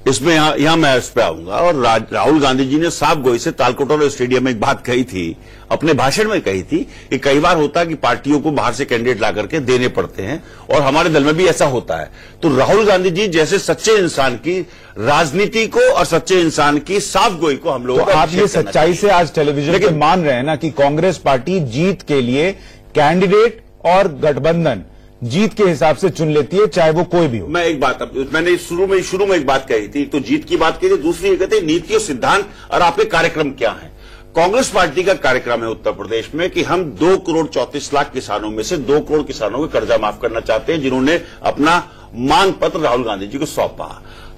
Speaker 4: इसमें यहां मैं इस पे आऊंगा। और राहुल गांधी जी ने साफ गोई से तालकोटोरा स्टेडियम में एक बात कही थी, अपने भाषण में कही थी कि कई बार होता है कि पार्टियों को बाहर से कैंडिडेट ला करके देने पड़ते हैं, और हमारे दल में भी ऐसा होता है। तो राहुल गांधी जी जैसे सच्चे इंसान की राजनीति को और सच्चे इंसान की साफ गोई को हम लोग,
Speaker 1: तो आप ये सच्चाई से आज टेलीविजन पे मान रहे हैं ना कि कांग्रेस पार्टी जीत के लिए कैंडिडेट और गठबंधन जीत के हिसाब से चुन लेती है, चाहे वो कोई भी हो।
Speaker 4: मैं एक बात, मैंने शुरू में एक बात कही थी, तो जीत की बात कही थी, दूसरी ये कहते हैं नीति और सिद्धांत और आपके कार्यक्रम क्या है। कांग्रेस पार्टी का कार्यक्रम है उत्तर प्रदेश में कि हम 2 करोड़ 34 लाख किसानों में से 2 करोड़ किसानों का कर्जा माफ करना चाहते हैं, जिन्होंने अपना मांग पत्र राहुल गांधी जी को सौंपा।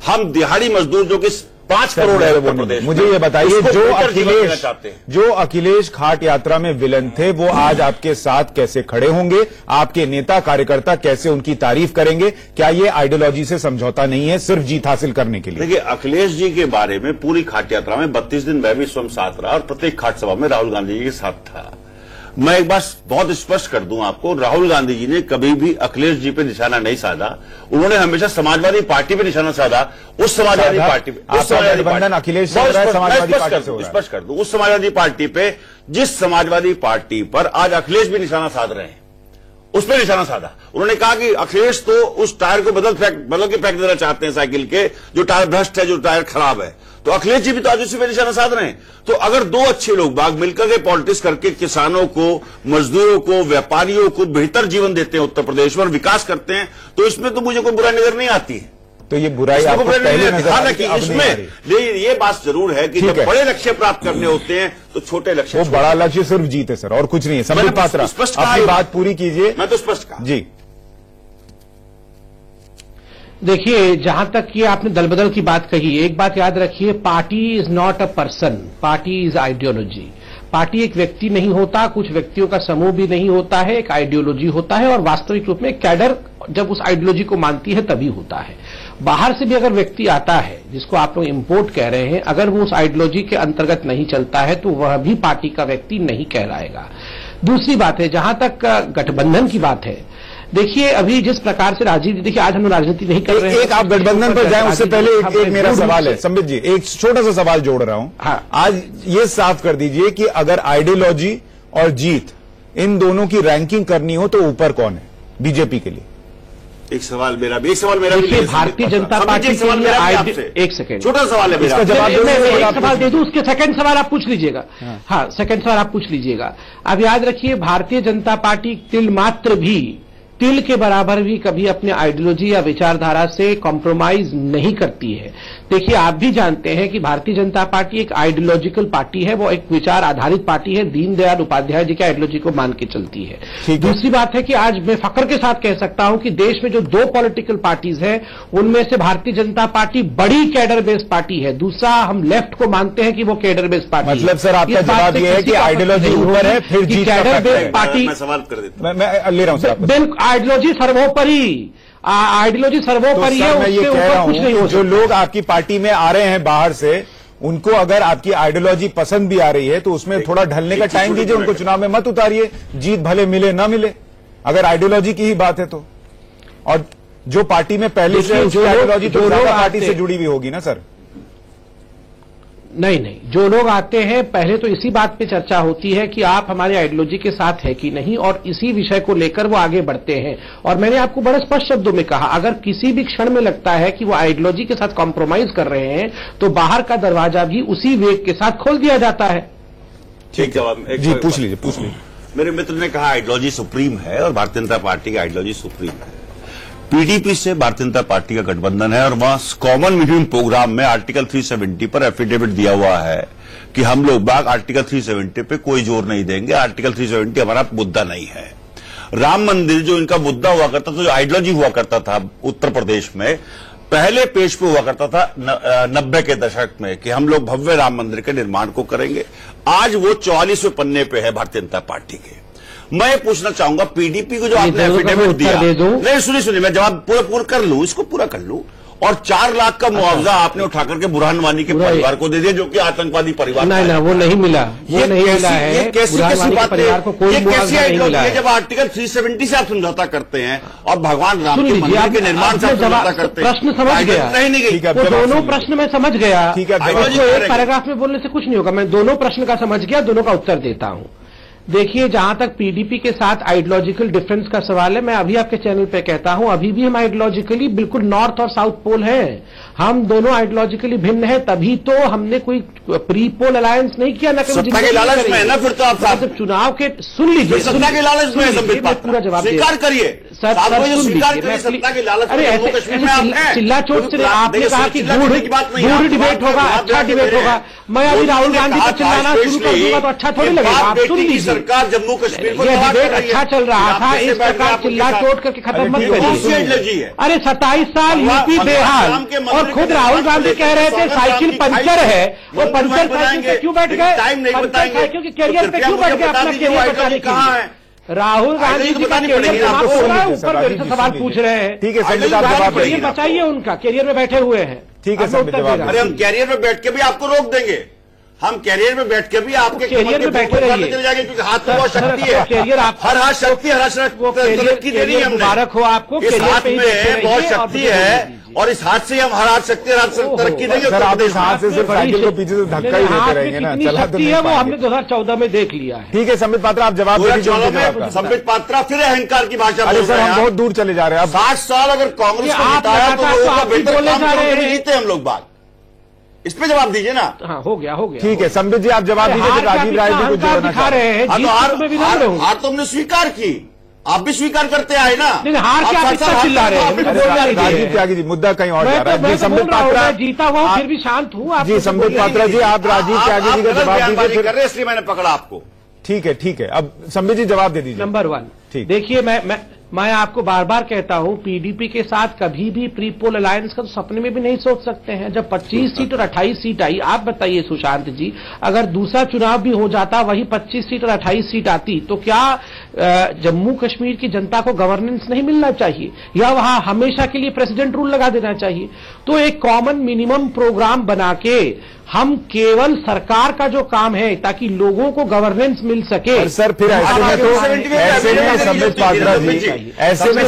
Speaker 4: हम दिहाड़ी मजदूर जो कि 5 करोड़ है उत्तर प्रदेश,
Speaker 1: मुझे ये बताइए, जो अखिलेश खाट यात्रा में विलन थे, वो आज आपके साथ कैसे खड़े होंगे? आपके नेता कार्यकर्ता कैसे उनकी तारीफ करेंगे? क्या ये आइडियोलॉजी से समझौता नहीं है, सिर्फ जीत हासिल करने के लिए?
Speaker 4: देखिए, अखिलेश जी के बारे में पूरी खाट यात्रा में 32 दिन मैं भी स्वयं साथ रहा और प्रत्येक खाट सभा में राहुल गांधी जी के साथ था। मैं एक बात बहुत स्पष्ट कर दूं आपको, राहुल गांधी जी ने कभी भी अखिलेश जी पे निशाना नहीं साधा, उन्होंने हमेशा समाजवादी पार्टी पे निशाना साधा। उस समाजवादी पार्टी पे,
Speaker 1: अखिलेश समाजवादी पार्टी से
Speaker 4: स्पष्ट कर दूं, उस समाजवादी पार्टी पे, जिस समाजवादी पार्टी पर आज अखिलेश भी निशाना साध रहे हैं, उस पर निशाना साधा। उन्होंने कहा कि अखिलेश तो उस टायर को बदल के फेंक देना चाहते हैं साइकिल के, जो टायर भ्रष्ट है, जो टायर खराब है, तो अखिलेश जी भी तो आज उसी पे निशाना साध रहे हैं। तो अगर 2 अच्छे लोग बाग मिलकर के पॉलिटिक्स करके किसानों को, मजदूरों को, व्यापारियों को बेहतर जीवन देते हैं उत्तर प्रदेश में और विकास करते हैं, तो इसमें तो मुझे कोई बुराई नजर नहीं आती है।
Speaker 1: तो ये बुराई आपको पहले नजर
Speaker 4: हालांकि इसमें ये बात जरूर है कि जब बड़े लक्ष्य प्राप्त करने होते हैं तो छोटे लक्ष्य,
Speaker 1: वो बड़ा लक्ष्य सिर्फ जीत है सर, और कुछ नहीं है। संबित पात्रा, अपनी बात पूरी कीजिए।
Speaker 4: मैं तो स्पष्ट कहा
Speaker 1: जी।
Speaker 2: देखिए, जहां तक ये आपने दल बदल की बात कही, एक बात याद रखिए, party is not a person, party is ideology. Party एक व्यक्ति नहीं होता, कुछ व्यक्तियों का समूह भी नहीं होता है, एक आइडियोलॉजी होता है, और वास्तविक रूप में कैडर जब उस आइडियोलॉजी को मानती है तभी होता है। बाहर से भी अगर व्यक्ति आता है, जिसको आप लोग इंपोर्ट कह रहे हैं, अगर वो उस आइडियोलॉजी के अंतर्गत नहीं चलता है तो वह भी पार्टी का व्यक्ति नहीं कहलाएगा। दूसरी बात है, जहां तक गठबंधन की बात है, देखिए अभी जिस प्रकार से राजीव जी, देखिए आज हम राजनीति नहीं कर रहे हैं।
Speaker 1: एक आप गठबंधन पर जाएं उससे पहले एक मेरा सवाल है संबित जी, एक छोटा सा सवाल जोड़ रहा हूं।
Speaker 2: हाँ।
Speaker 1: आज ये साफ कर दीजिए कि अगर आइडियोलॉजी और जीत इन दोनों की रैंकिंग करनी हो तो ऊपर कौन है बीजेपी के लिए?
Speaker 4: एक सवाल मेरा भी
Speaker 2: देखिए, भारतीय जनता पार्टी के लिए, एक सेकेंड,
Speaker 4: छोटा सवाल है मेरा,
Speaker 1: इसका जवाब
Speaker 2: एक सवाल दे दूं, उसके सेकंड सवाल आप पूछ लीजिएगा। हाँ, सेकंड सवाल आप पूछ लीजिएगा। अब याद रखिए, भारतीय जनता पार्टी तिल मात्र भी, तिल के बराबर भी कभी अपने आइडियोलॉजी या विचारधारा से कॉम्प्रोमाइज नहीं करती है। देखिए, आप भी जानते हैं कि भारतीय जनता पार्टी एक आइडियोलॉजिकल पार्टी है, वो एक विचार आधारित पार्टी है, दीनदयाल उपाध्याय जी की आइडियोलॉजी को मान के चलती है। दूसरी बात है कि आज मैं फख्र के साथ कह सकता हूं कि देश में जो 2 पॉलिटिकल पार्टीज हैं, उनमें से भारतीय जनता पार्टी बड़ी कैडर बेस्ड पार्टी है, दूसरा हम लेफ्ट को मानते हैं कि वो कैडर बेस्ड पार्टी है।
Speaker 1: मतलब सर आपका जवाब यह है कि आइडियोलॉजी ऊपर है, फिर जीत
Speaker 2: कैडर बेस्ड पार्टी,
Speaker 4: मैं सवाल कर देता हूं,
Speaker 1: मैं ले रहा हूं,
Speaker 2: बिल्कुल आइडियोलॉजी सर्वोपरि, आइडियोलॉजी सर्वोपरि है,
Speaker 1: मैं ये कह रहा हूं जो लोग आपकी पार्टी में आ रहे हैं बाहर से, उनको अगर आपकी आइडियोलॉजी पसंद भी आ रही है तो उसमें थोड़ा ढलने का टाइम दीजिए, उनको चुनाव में मत उतारिए, जीत भले मिले ना मिले, अगर आइडियोलॉजी की ही बात है तो। और जो पार्टी में पहले से उसकी आइडियोलॉजी तो ज्यादा पार्टी से जुड़ी हुई होगी ना सर?
Speaker 2: नहीं, जो लोग आते हैं पहले तो इसी बात पे चर्चा होती है कि आप हमारे आइडियोलॉजी के साथ है कि नहीं, और इसी विषय को लेकर वो आगे बढ़ते हैं। और मैंने आपको बड़े स्पष्ट शब्दों में कहा, अगर किसी भी क्षण में लगता है कि वो आइडियोलॉजी के साथ कॉम्प्रोमाइज कर रहे हैं तो बाहर का दरवाजा भी उसी वेग के साथ खोल दिया जाता है।
Speaker 4: ठीक जवाब
Speaker 1: जी, पूछ लीजिए।
Speaker 4: मेरे मित्र ने कहा आइडियोलॉजी सुप्रीम है और भारतीय जनता पार्टी की आइडियोलॉजी सुप्रीम है। पीडीपी से भारतीय जनता पार्टी का गठबंधन है और वहां कॉमन मिनिमम प्रोग्राम में आर्टिकल 370 पर एफिडेविट दिया हुआ है कि हम लोग बाग आर्टिकल 370 पे कोई जोर नहीं देंगे, आर्टिकल 370 हमारा मुद्दा नहीं है। राम मंदिर जो इनका मुद्दा हुआ करता था, जो आइडियोलॉजी हुआ करता था उत्तर प्रदेश में, पहले पेज पे हुआ करता था 90 के दशक में कि हम लोग भव्य राम मंदिर के निर्माण को करेंगे। आज वो 44वें पन्ने पे है भारतीय जनता पार्टी के। मैं ये पूछना चाहूंगा पीडीपी को जो आपने एफिडेविट दिया, नहीं सुनिए मैं जवाब पूरा कर लूं, इसको पूरा कर लूं। और 4 लाख का मुआवजा आपने उठा करके बुरहान वानी के परिवार को दे दिया, जो कि आतंकवादी परिवार
Speaker 2: नहीं, वो नहीं मिला, वो नहीं मिला है।
Speaker 4: ये कैसी बात है, ये कैसी आइडियोलॉजी है जब आर्टिकल 370 से आप समझौता करते हैं और भगवान राम के मंदिर के निर्माण से समझौता करते हैं?
Speaker 2: प्रश्न समझ गया, वो दोनों प्रश्न में समझ गया।
Speaker 1: ठीक है,
Speaker 2: एक पैराग्राफ में बोलने से कुछ नहीं होगा। मैं दोनों प्रश्न का समझ गया, दोनों का उत्तर देता हूं। देखिए, जहां तक पीडीपी के साथ आइडियोलॉजिकल डिफरेंस का सवाल है, मैं अभी आपके चैनल पे कहता हूं, अभी भी हम आइडियोलॉजिकली बिल्कुल नॉर्थ और साउथ पोल हैं। हम दोनों आइडियोलॉजिकली भिन्न हैं, तभी तो हमने कोई प्री पोल अलायंस नहीं किया। ना
Speaker 4: सत्ता के लालच में है ना, फिर तो आप
Speaker 2: चुनाव के सुन लीजिए,
Speaker 4: सत्ता के लालच में
Speaker 2: पूरा जवाब
Speaker 4: स्वीकार करिए,
Speaker 2: सर
Speaker 4: स्वीकार करिए सत्ता के लालच में।
Speaker 2: अरे चिल्ला चोट से आपने कहा कि गूढ़ डिबेट होगा, अच्छा डिबेट होगा। मैं अभी राहुल गांधी को चिल्लाना शुरू कर दूंगा तो अच्छा थोड़ी लगेगा। आप सुन लीजिए,
Speaker 4: सरकार जम्मू कश्मीर को
Speaker 2: डिबेट अच्छा चल रहा था, इस प्रकार चिल्ला चोट करके खत्म मत करिए। अरे 27 साल यूपी बेहाल, और खुद राहुल गांधी कह रहे थे साइकिल पंचर है, वो पंचर साइकिल पे क्यों बैठ गए? पंचर साइकिल के कैरियर पे क्यों बैठ गए? अपना कैरियर बचाने के लिए राहुल गांधी जी का कैरियर समाप्त हो रहा है, ऊपर मेरे से सवाल पूछ रहे हैं।
Speaker 1: ठीक है, कैरियर
Speaker 2: बचाइए, उनका कैरियर में बैठे हुए हैं।
Speaker 1: ठीक है,
Speaker 4: अरे हम कैरियर में बैठ के भी आपको रोक देंगे, हम कैरियर में बैठ के भी आपके
Speaker 2: कैरियर में बैठे रहिए,
Speaker 4: चले जाएंगे, क्योंकि हाथ में बहुत शक्ति है।
Speaker 2: कैरियर आप
Speaker 4: हर हाथ शक्ति, हर हाथ तरक्की देनी है हमने।
Speaker 2: मुबारक हो आपको,
Speaker 4: इस हाथ में बहुत शक्ति है और इस हाथ से हम हर हाथ शक्ति, हर हाथ तरक्की देंगे।
Speaker 1: सर आप इस हाथ से सिर्फ साइकिल को पीछे से धक्का ही देते रहेंगे ना, चला तो नहीं
Speaker 2: है, वो हमने 2014 में देख लिया है।
Speaker 1: ठीक है संबित पात्रा, आप जवाब दीजिए।
Speaker 4: संबित पात्रा फिर अहंकार की भाषा
Speaker 1: बोल रहे हैं, हम बहुत दूर चले जा रहे हैं।
Speaker 4: 60 साल अगर कांग्रेस को जिताया तो लोगों का बेहतर काम करके जीते हम लोग। बात इस पे जवाब दीजिए ना।
Speaker 2: हाँ, हो गया।
Speaker 1: ठीक है संबित जी, आप जवाब दीजिए। राजीव राय जी को
Speaker 2: दिखा रहे हैं,
Speaker 4: हार तो हमने स्वीकार की, आप भी स्वीकार करते आए ना।
Speaker 2: हार क्या चिल्ला रहे हैं?
Speaker 1: राजीव त्यागी जी, मुद्दा कहीं और जा रहा है। जी संबित पात्रा,
Speaker 2: जीता हुआ फिर भी शांत हूँ।
Speaker 1: जी संबित पात्रा जी, आप राजीव त्यागी जी का जवाब दीजिए।
Speaker 4: कर रहे इसलिए मैंने पकड़ा आपको।
Speaker 1: ठीक है, अब संबित जी जवाब दे दीजिए।
Speaker 2: नंबर 1, ठीक, देखिए मैं आपको बार बार कहता हूं, पीडीपी के साथ कभी भी प्री पोल अलायंस का तो सपने में भी नहीं सोच सकते हैं। जब 25 सीट और 28 सीट आई, आप बताइए सुशांत जी, अगर दूसरा चुनाव भी हो जाता, वही 25 सीट और 28 सीट आती, तो क्या जम्मू कश्मीर की जनता को गवर्नेंस नहीं मिलना चाहिए, या वहां हमेशा के लिए प्रेसिडेंट रूल लगा देना चाहिए? तो एक कॉमन मिनिमम प्रोग्राम बना के हम केवल सरकार का जो काम है, ताकि लोगों को गवर्नेंस मिल सके।
Speaker 1: सर फिर ऐसे में तो संबित पात्रा जी, ऐसे में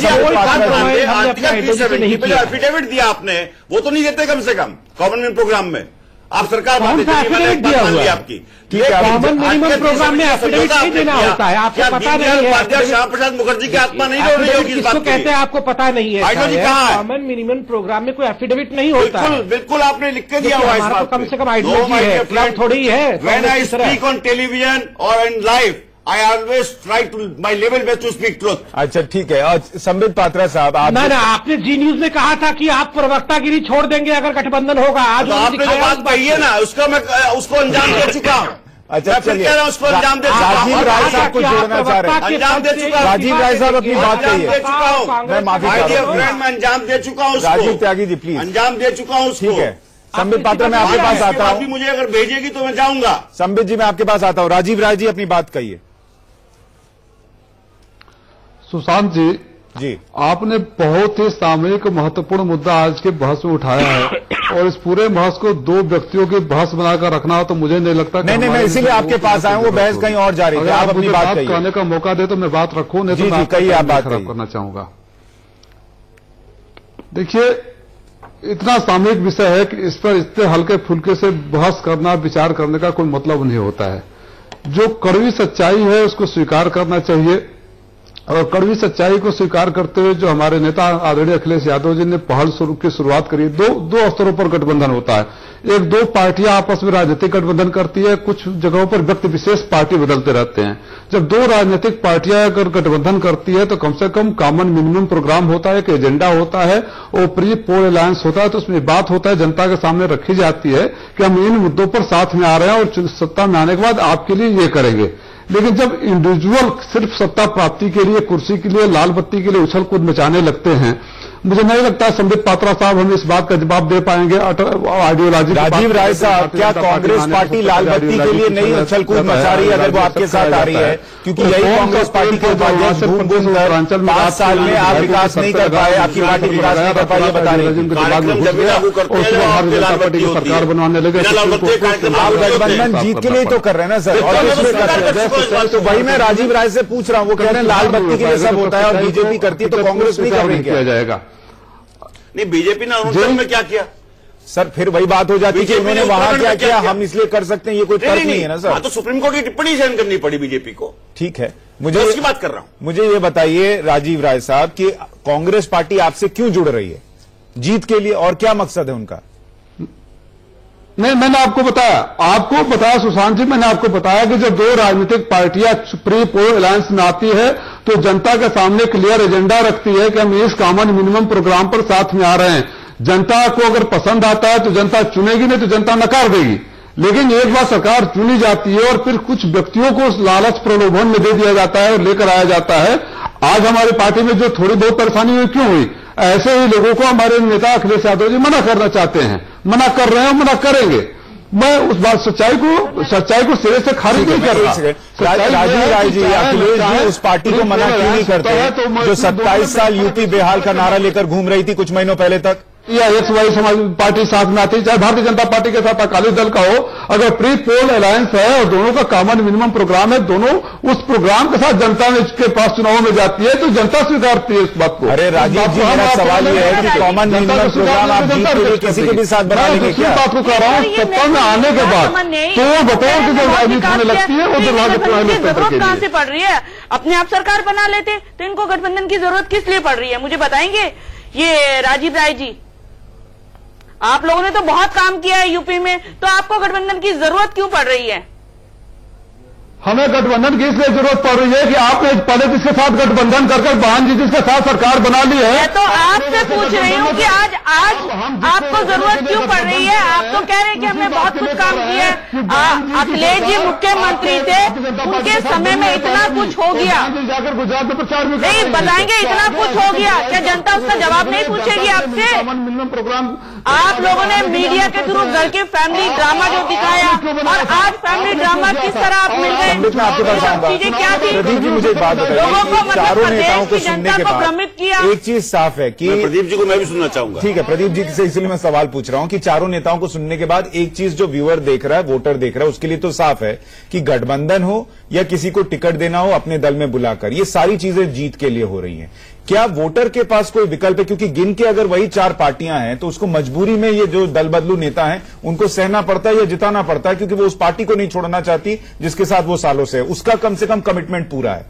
Speaker 4: एफिडेविट दिया आपने, वो तो नहीं देते कम से कम कॉमन मिनिमम प्रोग्राम में। आप सरकार
Speaker 2: एफिडेविट दिया हुआ है
Speaker 4: आपकी,
Speaker 2: कॉमन मिनिमम प्रोग्राम में एफिडेविट नहीं देना होता है, आपको पता नहीं है।
Speaker 4: श्यामा प्रसाद मुखर्जी की आत्मा नहीं रोल रही होगी इस बात
Speaker 2: को कहते हैं, आपको पता नहीं है। कॉमन मिनिमम प्रोग्राम में कोई एफिडेविट नहीं होता।
Speaker 4: बिल्कुल आपने लिख के दिया हुआ है,
Speaker 2: कम से कम आइडियोलॉजी है, क्लब थोड़ी है।
Speaker 4: When I speak on television और in live, I always try to my level best to speak truth.
Speaker 1: अच्छा ठीक है, और संबित पात्रा साहब, आप
Speaker 2: ना आपने जी न्यूज में कहा था कि आप प्रवक्तागिरी छोड़ देंगे अगर गठबंधन होगा। आज
Speaker 4: तो आपने जो बात कही है ना, उसको अंजाम दे चुका हूँ।
Speaker 1: अच्छा चलिए,
Speaker 4: उसको अंजाम दे चुका हूँ।
Speaker 1: राजीव राय साहब को जोड़ना चाह रहे हैं,
Speaker 4: अंजाम दे चुका हूँ।
Speaker 1: राजीव राय साहब अपनी बात कही है, मैं माफी चाहता हूँ,
Speaker 4: मैं अंजाम दे चुका हूँ।
Speaker 1: राजीव त्यागी जी प्लीज,
Speaker 4: अंजाम दे चुका हूँ।
Speaker 1: ठीक है संबित पात्रा, मैं आपके पास आता हूँ।
Speaker 4: मुझे अगर भेजेगी तो मैं जाऊंगा।
Speaker 1: संबित जी मैं आपके पास आता हूँ। राजीव राय जी अपनी बात कहिए।
Speaker 7: सुशांत जी, आपने बहुत ही सामयिक महत्वपूर्ण मुद्दा आज के बहस में उठाया है, और इस पूरे बहस को 2 व्यक्तियों की बहस बनाकर रखना हो तो मुझे नहीं लगता।
Speaker 1: नहीं, मैं इसीलिए आपके पास आया हूँ, वो बहस कहीं और जा रही है।
Speaker 7: आप अपनी बात कहने का मौका दे तो मैं बात रखूं, नहीं तो मैं
Speaker 1: कहीं आप बात
Speaker 7: खराब करना चाहूंगा। देखिए, इतना सामयिक विषय है कि इस पर इतने हल्के फुल्के से बहस करना, विचार करने का कोई मतलब नहीं होता है। जो कड़वी सच्चाई है उसको स्वीकार करना चाहिए, और कड़वी सच्चाई को स्वीकार करते हुए जो हमारे नेता आदरणीय अखिलेश यादव जी ने पहल की शुरुआत करी। दो स्तरों पर गठबंधन होता है। एक, 2 पार्टियां आपस में राजनीतिक गठबंधन करती है, कुछ जगहों पर व्यक्ति विशेष पार्टी बदलते रहते हैं। जब दो राजनीतिक पार्टियां अगर गठबंधन करती है तो कम से कम कॉमन मिनिमम प्रोग्राम होता है, एक एजेंडा होता है और प्री पोल अलायंस होता है। तो उसमें बात होता है, जनता के सामने रखी जाती है कि हम इन मुद्दों पर साथ में आ रहे हैं और सत्ता में आने के बाद आपके लिए ये करेंगे। लेकिन जब इंडिविजुअल सिर्फ सत्ता प्राप्ति के लिए, कुर्सी के लिए, लाल बत्ती के लिए उछल कूद मचाने लगते हैं, मुझे नहीं लगता संबित पात्रा साहब हमें इस बात का जवाब दे पाएंगे। आइडियोलॉजी
Speaker 1: राजीव राय साहब, क्या कांग्रेस पार्टी लाल बत्ती के लिए नहीं उछल कूद मचा रही है अगर वो आपके साथ आ रही है? क्योंकि यही कांग्रेस पार्टी के उपाध्यक्ष घूम घूम कर 5 साल में आप विकास नहीं कर पाए, आपकी पार्टी विकास नहीं कर पाई, ये बता रही
Speaker 7: सरकार बनवाने लगे।
Speaker 1: आप गठबंधन जीत के लिए तो कर रहे हैं ना सर, और किसलिए कर रहे हैं? तो वही मैं राजीव राय से पूछ रहा हूँ, वो कह रहे हैं लाल बत्ती के लिए सब होता है और बीजेपी करती है, तो कांग्रेस नहीं कर रही
Speaker 7: किया जाएगा?
Speaker 4: नहीं, बीजेपी ने अरुणाचल में क्या किया
Speaker 1: सर? फिर वही बात हो जाती है कि उन्होंने वहां क्या किया, हम इसलिए कर सकते हैं, ये कोई तर्क नहीं है ना सर।
Speaker 4: तो सुप्रीम कोर्ट की टिप्पणी सहन करनी पड़ी बीजेपी को।
Speaker 1: ठीक है, मुझे
Speaker 4: उसकी बात कर रहा हूं।
Speaker 1: मुझे ये बताइए राजीव राय साहब कि कांग्रेस पार्टी आपसे क्यों जुड़ रही है? जीत के लिए, और क्या मकसद है उनका?
Speaker 7: नहीं, मैंने आपको बताया सुशांत जी, मैंने आपको बताया कि जब दो राजनीतिक पार्टियां प्री पोल अलायंस में आती है तो जनता के सामने क्लियर एजेंडा रखती है कि हम इस कॉमन मिनिमम प्रोग्राम पर साथ में आ रहे हैं। जनता को अगर पसंद आता है तो जनता चुनेगी, नहीं तो जनता नकार देगी। लेकिन एक बार सरकार चुनी जाती है और फिर कुछ व्यक्तियों को लालच प्रलोभन में दे दिया जाता है और लेकर आया जाता है। आज हमारी पार्टी में जो थोड़ी बहुत परेशानी हुई, क्यों हुई? ऐसे ही लोगों को हमारे नेता अखिलेश यादव जी मना करना चाहते हैं, मना कर रहे हैं, मना करेंगे। मैं उस बात सच्चाई को सिरे से खारिज नहीं कर रहा।
Speaker 1: राजीव राय जी, अखिलेश जी उस पार्टी को मना क्यों नहीं करते जो 27 साल यूपी बेहाल का नारा लेकर घूम रही थी कुछ महीनों पहले तक?
Speaker 7: या XY समाज पार्टी साथ में आती, चाहे भारतीय जनता पार्टी के साथ अकाली दल का हो, अगर प्री पोल अलायंस है और दोनों का कॉमन मिनिमम प्रोग्राम है, दोनों उस प्रोग्राम के साथ जनता के पास चुनाव में जाती है तो जनता स्वीकारती है इस बात को।
Speaker 1: अरे राजीव जी, मेरा सवाल ये है कि कॉमन मिनिमम प्रोग्राम आप जीत के लिए किसी के भी साथ बना लेंगे क्या?
Speaker 7: बात को कह रहा हूँ, सत्ता में आने के बाद तो बताओ कि जब राजनीति होने लगती है वो
Speaker 6: जरूरत कहां से पड़ रही है? अपने आप सरकार बना लेते तो इनको गठबंधन की जरूरत किस लिए पड़ रही है? मुझे बताएंगे ये राजीव राय जी? आप लोगों ने तो बहुत काम किया है यूपी में, तो आपको गठबंधन की जरूरत क्यों पड़ रही है?
Speaker 7: हमें गठबंधन की इसलिए जरूरत पड़ रही है कि आपने पहले जिसके साथ गठबंधन करके बहन जी जिसके साथ सरकार बना ली है।
Speaker 6: मैं तो आपसे पूछ रही हूँ कि आज आपको जरूरत क्यों पड़ रही है? आप तो कह रहे हैं कि हमने बहुत कुछ काम किया है। अखिलेश जी मुख्यमंत्री थे, उनके समय में इतना कुछ हो गया,
Speaker 7: जाकर गुजरात में प्रचार भी
Speaker 6: नहीं बताएंगे इतना कुछ हो गया, क्या जनता उसका जवाब नहीं पूछेगी आपसे?
Speaker 7: मिनिमम प्रोग्राम
Speaker 6: आप लोगों ने मीडिया के थ्रू घर के फैमिली ड्रामा जो दिखाया, और आज फैमिली ड्रामा किस तरह आप मिल गए,
Speaker 1: मैं आपके पास आऊंगा।
Speaker 6: चीजें क्या थी?
Speaker 1: प्रदीप जी, मुझे एक बात बताइए, चारों नेताओं को सुनने के बाद एक चीज साफ है कि
Speaker 4: प्रदीप जी को मैं भी सुनना चाहूंगा।
Speaker 1: ठीक है, प्रदीप जी से इसलिए मैं सवाल पूछ रहा हूं कि चारों नेताओं को सुनने के बाद एक चीज जो व्यूअर देख रहा है, वोटर देख रहा है, उसके लिए तो साफ है कि गठबंधन हो या किसी को टिकट देना हो अपने दल में बुलाकर, ये सारी चीजें जीत के लिए हो रही हैं। क्या वोटर के पास कोई विकल्प है? क्योंकि गिन के अगर वही 4 पार्टियां हैं तो उसको मजबूरी में ये जो दल बदलू नेता हैं उनको सहना पड़ता है या जिताना पड़ता है, क्योंकि वो उस पार्टी को नहीं छोड़ना चाहती जिसके साथ वो सालों से है, उसका कम से कम कमिटमेंट पूरा है।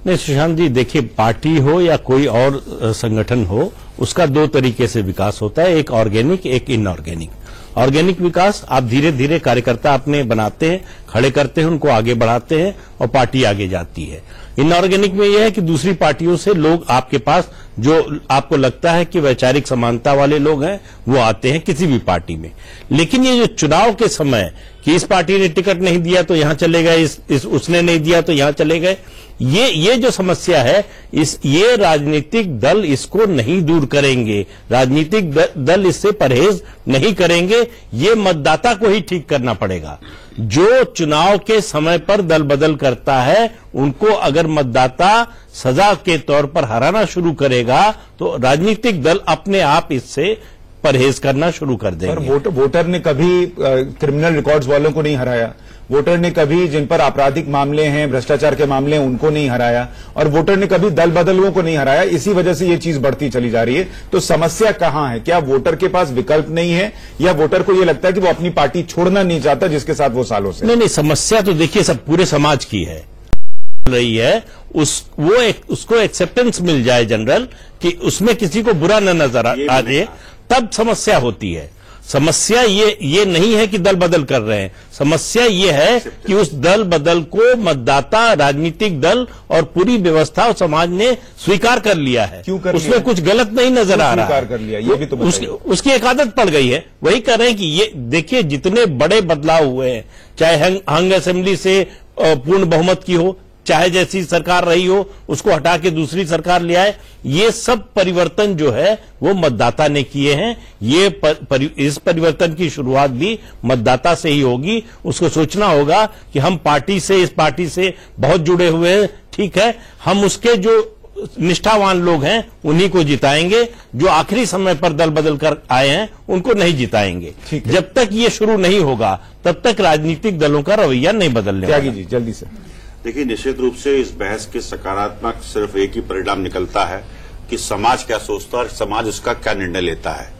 Speaker 5: नहीं सुशांत जी, देखिए पार्टी हो या कोई और संगठन हो, उसका 2 तरीके से विकास होता है, एक ऑर्गेनिक, एक इनऑर्गेनिक। ऑर्गेनिक विकास आप धीरे धीरे कार्यकर्ता अपने बनाते हैं, खड़े करते हैं, उनको आगे बढ़ाते हैं और पार्टी आगे जाती है। इनऑर्गेनिक में यह है कि दूसरी पार्टियों से लोग आपके पास, जो आपको लगता है कि वैचारिक समानता वाले लोग हैं, वो आते हैं किसी भी पार्टी में। लेकिन ये जो चुनाव के समय कि इस पार्टी ने टिकट नहीं दिया तो यहां चले गए, उसने नहीं दिया तो यहां चले गए, ये जो समस्या है, ये राजनीतिक दल इसको नहीं दूर करेंगे, राजनीतिक दल इससे परहेज नहीं करेंगे, ये मतदाता को ही ठीक करना पड़ेगा। जो चुनाव के समय पर दल बदल करता है, उनको अगर मतदाता सजा के तौर पर हराना शुरू करेगा तो राजनीतिक दल अपने आप इससे परहेज करना शुरू कर देंगे।
Speaker 1: वोटर ने कभी क्रिमिनल रिकॉर्ड्स वालों को नहीं हराया, वोटर ने कभी जिन पर आपराधिक मामले हैं, भ्रष्टाचार के मामले हैं, उनको नहीं हराया, और वोटर ने कभी दल बदलुओं को नहीं हराया। इसी वजह से ये चीज बढ़ती चली जा रही है। तो समस्या कहां है? क्या वोटर के पास विकल्प नहीं है, या वोटर को ये लगता है कि वो अपनी पार्टी छोड़ना नहीं चाहता जिसके साथ वो सालों से?
Speaker 5: नहीं, समस्या तो देखिए सब पूरे समाज की है रही है, उसको एक्सेप्टेंस मिल जाए जनरल कि उसमें किसी को बुरा न नजर आ जाए, तब समस्या होती है। समस्या ये नहीं है कि दल बदल कर रहे हैं, समस्या ये है कि उस दल बदल को मतदाता, राजनीतिक दल और पूरी व्यवस्था और समाज ने स्वीकार कर लिया है।
Speaker 1: क्यों कर
Speaker 5: उसमें कुछ गलत नहीं नजर आ रहा है।
Speaker 1: स्वीकार कर लिया, ये भी तो बताइए।
Speaker 5: उसकी एक आदत पड़ गई है। वही कर रहे हैं कि ये देखिए जितने बड़े बदलाव हुए हैं, चाहे हंग असेंबली से पूर्ण बहुमत की हो, चाहे जैसी सरकार रही हो उसको हटा के दूसरी सरकार ले आए, ये सब परिवर्तन जो है वो मतदाता ने किए हैं। इस परिवर्तन की शुरुआत भी मतदाता से ही होगी। उसको सोचना होगा कि हम इस पार्टी से बहुत जुड़े हुए हैं, ठीक है, हम उसके जो निष्ठावान लोग हैं उन्हीं को जिताएंगे, जो आखिरी समय पर दल बदल कर आए हैं उनको नहीं जिताएंगे। जब तक ये शुरू नहीं होगा तब तक राजनीतिक दलों का रवैया नहीं बदलने वाला।
Speaker 1: त्यागी जी जल्दी से।
Speaker 4: देखिए, निश्चित रूप से इस बहस के सकारात्मक सिर्फ एक ही परिणाम निकलता है कि समाज क्या सोचता है और समाज उसका क्या निर्णय लेता है।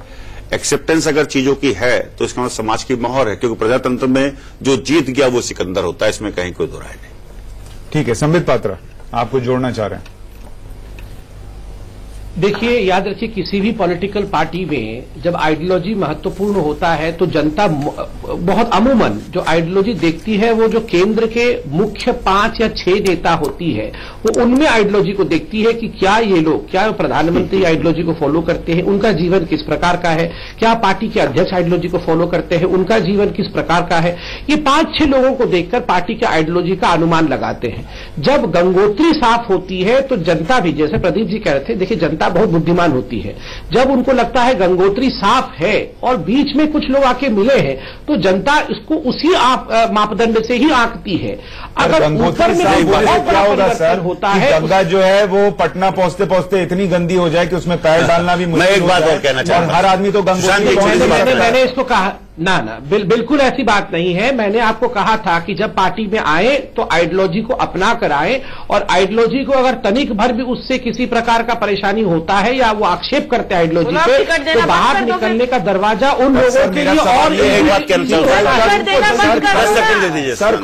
Speaker 4: एक्सेप्टेंस अगर चीजों की है तो इसका मतलब समाज की मोहर है, क्योंकि प्रजातंत्र में जो जीत गया वो सिकंदर होता है, इसमें कहीं कोई दो राय नहीं।
Speaker 1: ठीक है, संबित पात्रा आपको जोड़ना चाह रहे हैं।
Speaker 2: देखिए, याद रखिए, किसी भी पॉलिटिकल पार्टी में जब आइडियोलॉजी महत्वपूर्ण होता है तो जनता बहुत अमूमन जो आइडियोलॉजी देखती है वो जो केंद्र के मुख्य 5 या 6 नेता होती है वो उनमें आइडियोलॉजी को देखती है कि क्या ये लोग, क्या प्रधानमंत्री आइडियोलॉजी को फॉलो करते हैं, उनका जीवन किस प्रकार का है, क्या पार्टी के अध्यक्ष आइडियोलॉजी को फॉलो करते हैं, उनका जीवन किस प्रकार का है। ये 5-6 लोगों को देखकर पार्टी के आइडियोलॉजी का अनुमान लगाते हैं। जब गंगोत्री साफ होती है तो जनता भी, जैसे प्रदीप जी कह रहे थे, देखिए जनता बहुत बुद्धिमान होती है। जब उनको लगता है गंगोत्री साफ है और बीच में कुछ लोग आके मिले हैं तो जनता इसको उसी मापदंड से ही आंकती है। अगर ऊपर में
Speaker 1: क्या होगा सर होता है, गंगा जो है वो पटना पहुंचते पहुंचते इतनी गंदी हो जाए कि उसमें पैर डालना भी मुश्किल।
Speaker 4: मैं एक बात और कहना चाहता हूं,
Speaker 1: हर आदमी तो गंगोत्री।
Speaker 2: मैंने इसको कहा ना बिल्कुल ऐसी बात नहीं है। मैंने आपको कहा था कि जब पार्टी में आए तो आइडियोलॉजी को अपना कर आए, और आइडियोलॉजी को अगर तनिक भर भी उससे किसी प्रकार का परेशानी होता है या वो आक्षेप करते हैं आइडियोलॉजी पे, तो बाहर निकलने का दरवाजा उन लोगों के लिए और
Speaker 4: एक बात कहना चाहता हूं
Speaker 1: सर,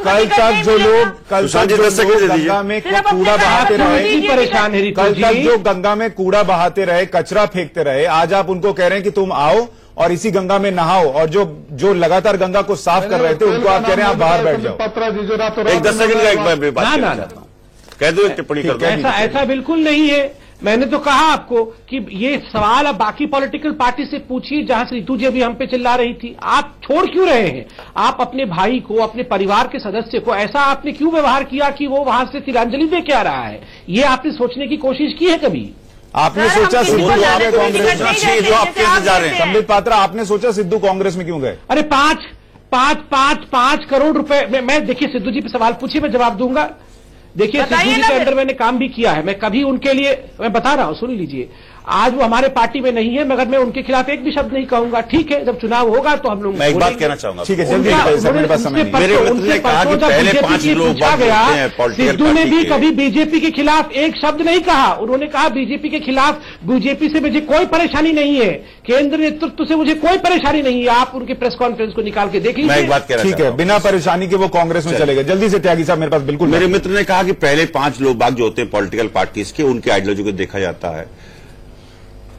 Speaker 1: कल तक जो लोग गंगा में कूड़ा बहाते रहे,
Speaker 2: परेशान है,
Speaker 1: कल तक जो गंगा में कूड़ा बहाते रहे, कचरा फेंकते रहे, आज आप उनको कह रहे हैं कि तुम आओ और इसी गंगा में नहाओ, और जो लगातार गंगा को साफ कर रहे थे उनको आप कह रहे हैं आप बाहर बैठ जाओ।
Speaker 4: एक 10 सेकंड का एक बात कह दो, टिप्पणी कर दो।
Speaker 2: ऐसा बिल्कुल नहीं है। मैंने तो कहा आपको कि ये सवाल अब बाकी पॉलिटिकल पार्टी से पूछिए, जहां से रितु जी अभी हम पे चिल्ला रही थी। आप छोड़ क्यों रहे हैं? आप अपने भाई को, अपने परिवार के सदस्य को ऐसा आपने क्यों व्यवहार किया कि वो वहां से तिलांजलि दे के आ रहा है? ये आपने सोचने की कोशिश की है कभी?
Speaker 1: आपने सोचा सिद्धू कांग्रेस में,
Speaker 4: जो आप कैसे जा रहे हैं
Speaker 1: संबित पात्रा, आपने सोचा सिद्धू कांग्रेस में क्यों गए?
Speaker 2: अरे 5 करोड़ रुपए मैं देखिए, सिद्धू जी पे सवाल पूछिए, मैं जवाब दूंगा। देखिए, सिद्धू जी के अंदर मैंने काम भी किया है, मैं कभी उनके लिए, मैं बता रहा हूं, सुन लीजिए। आज वो हमारे पार्टी में नहीं है, मगर मैं उनके खिलाफ एक भी शब्द नहीं कहूंगा। ठीक है, जब चुनाव होगा तो हम लोग,
Speaker 4: मैं एक बात कहना चाहूंगा।
Speaker 1: ठीक है, जल्दी बताइए, मेरे पास समय नहीं।
Speaker 4: मेरे मित्र ने कहा कि पहले 5 लोग
Speaker 2: पूछा गया, सिद्धू ने भी कभी बीजेपी के खिलाफ एक शब्द नहीं कहा। उन्होंने कहा बीजेपी के खिलाफ, बीजेपी से मुझे कोई परेशानी नहीं है, केंद्र नेतृत्व से मुझे कोई परेशानी नहीं है। आप उनके प्रेस कॉन्फ्रेंस को निकाल के देख लीजिए।
Speaker 4: मैं एक बात कह रहा हूं,
Speaker 1: ठीक है, बिना परेशानी के वो कांग्रेस में चले गए। जल्दी से त्यागी साहब, मेरे पास बिल्कुल।
Speaker 4: मेरे मित्र ने कहा कि पहले 5 लोग बाग जो होते हैं पॉलिटिकल पार्टीज के, उनकी आइडियोलॉजी को देखा जाता है।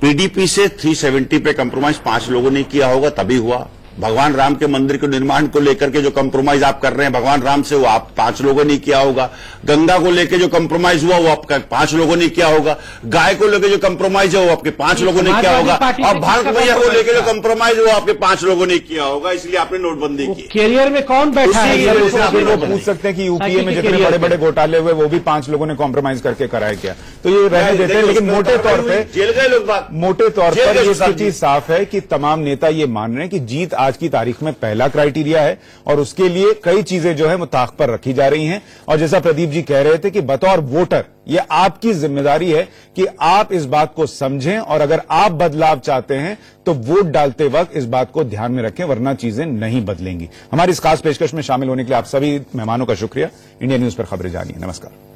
Speaker 4: पीडीपी से 370 पे कंप्रोमाइज 5 लोगों ने किया होगा, तभी हुआ। भगवान राम के मंदिर के निर्माण को लेकर के जो कंप्रोमाइज आप कर रहे हैं भगवान राम से, वो आप 5 लोगों ने किया होगा। गंगा को लेकर जो कंप्रोमाइज हुआ वो आपका 5 लोगों ने किया होगा। गाय को लेकर जो कंप्रोमाइज है वो आपके 5 लोगों ने किया होगा। और भारत मैया को लेकर जो कंप्रोमाइज वो आपके 5 लोगों ने किया होगा, इसलिए आपने नोटबंदी की।
Speaker 2: कैरियर में कौन बैठा है?
Speaker 1: वो पूछ सकते हैं कि यूपीए में जितने बड़े बड़े घोटाले हुए वो भी 5 लोगों ने कॉम्प्रोमाइज करके कराया क्या? तो ये रहने देते हैं, लेकिन मोटे तौर पर
Speaker 4: जेल गए लोग, बात
Speaker 1: मोटे तौर पर ये स्थिति साफ है कि तमाम नेता ये मान रहे हैं कि जीत आज की तारीख में पहला क्राइटेरिया है, और उसके लिए कई चीजें जो है वो ताक पर रखी जा रही हैं। और जैसा प्रदीप जी कह रहे थे कि बतौर वोटर ये आपकी जिम्मेदारी है कि आप इस बात को समझें, और अगर आप बदलाव चाहते हैं तो वोट डालते वक्त इस बात को ध्यान में रखें, वरना चीजें नहीं बदलेंगी। हमारी इस खास पेशकश में शामिल होने के लिए आप सभी मेहमानों का शुक्रिया। इंडिया न्यूज पर खबरें जानिए। नमस्कार।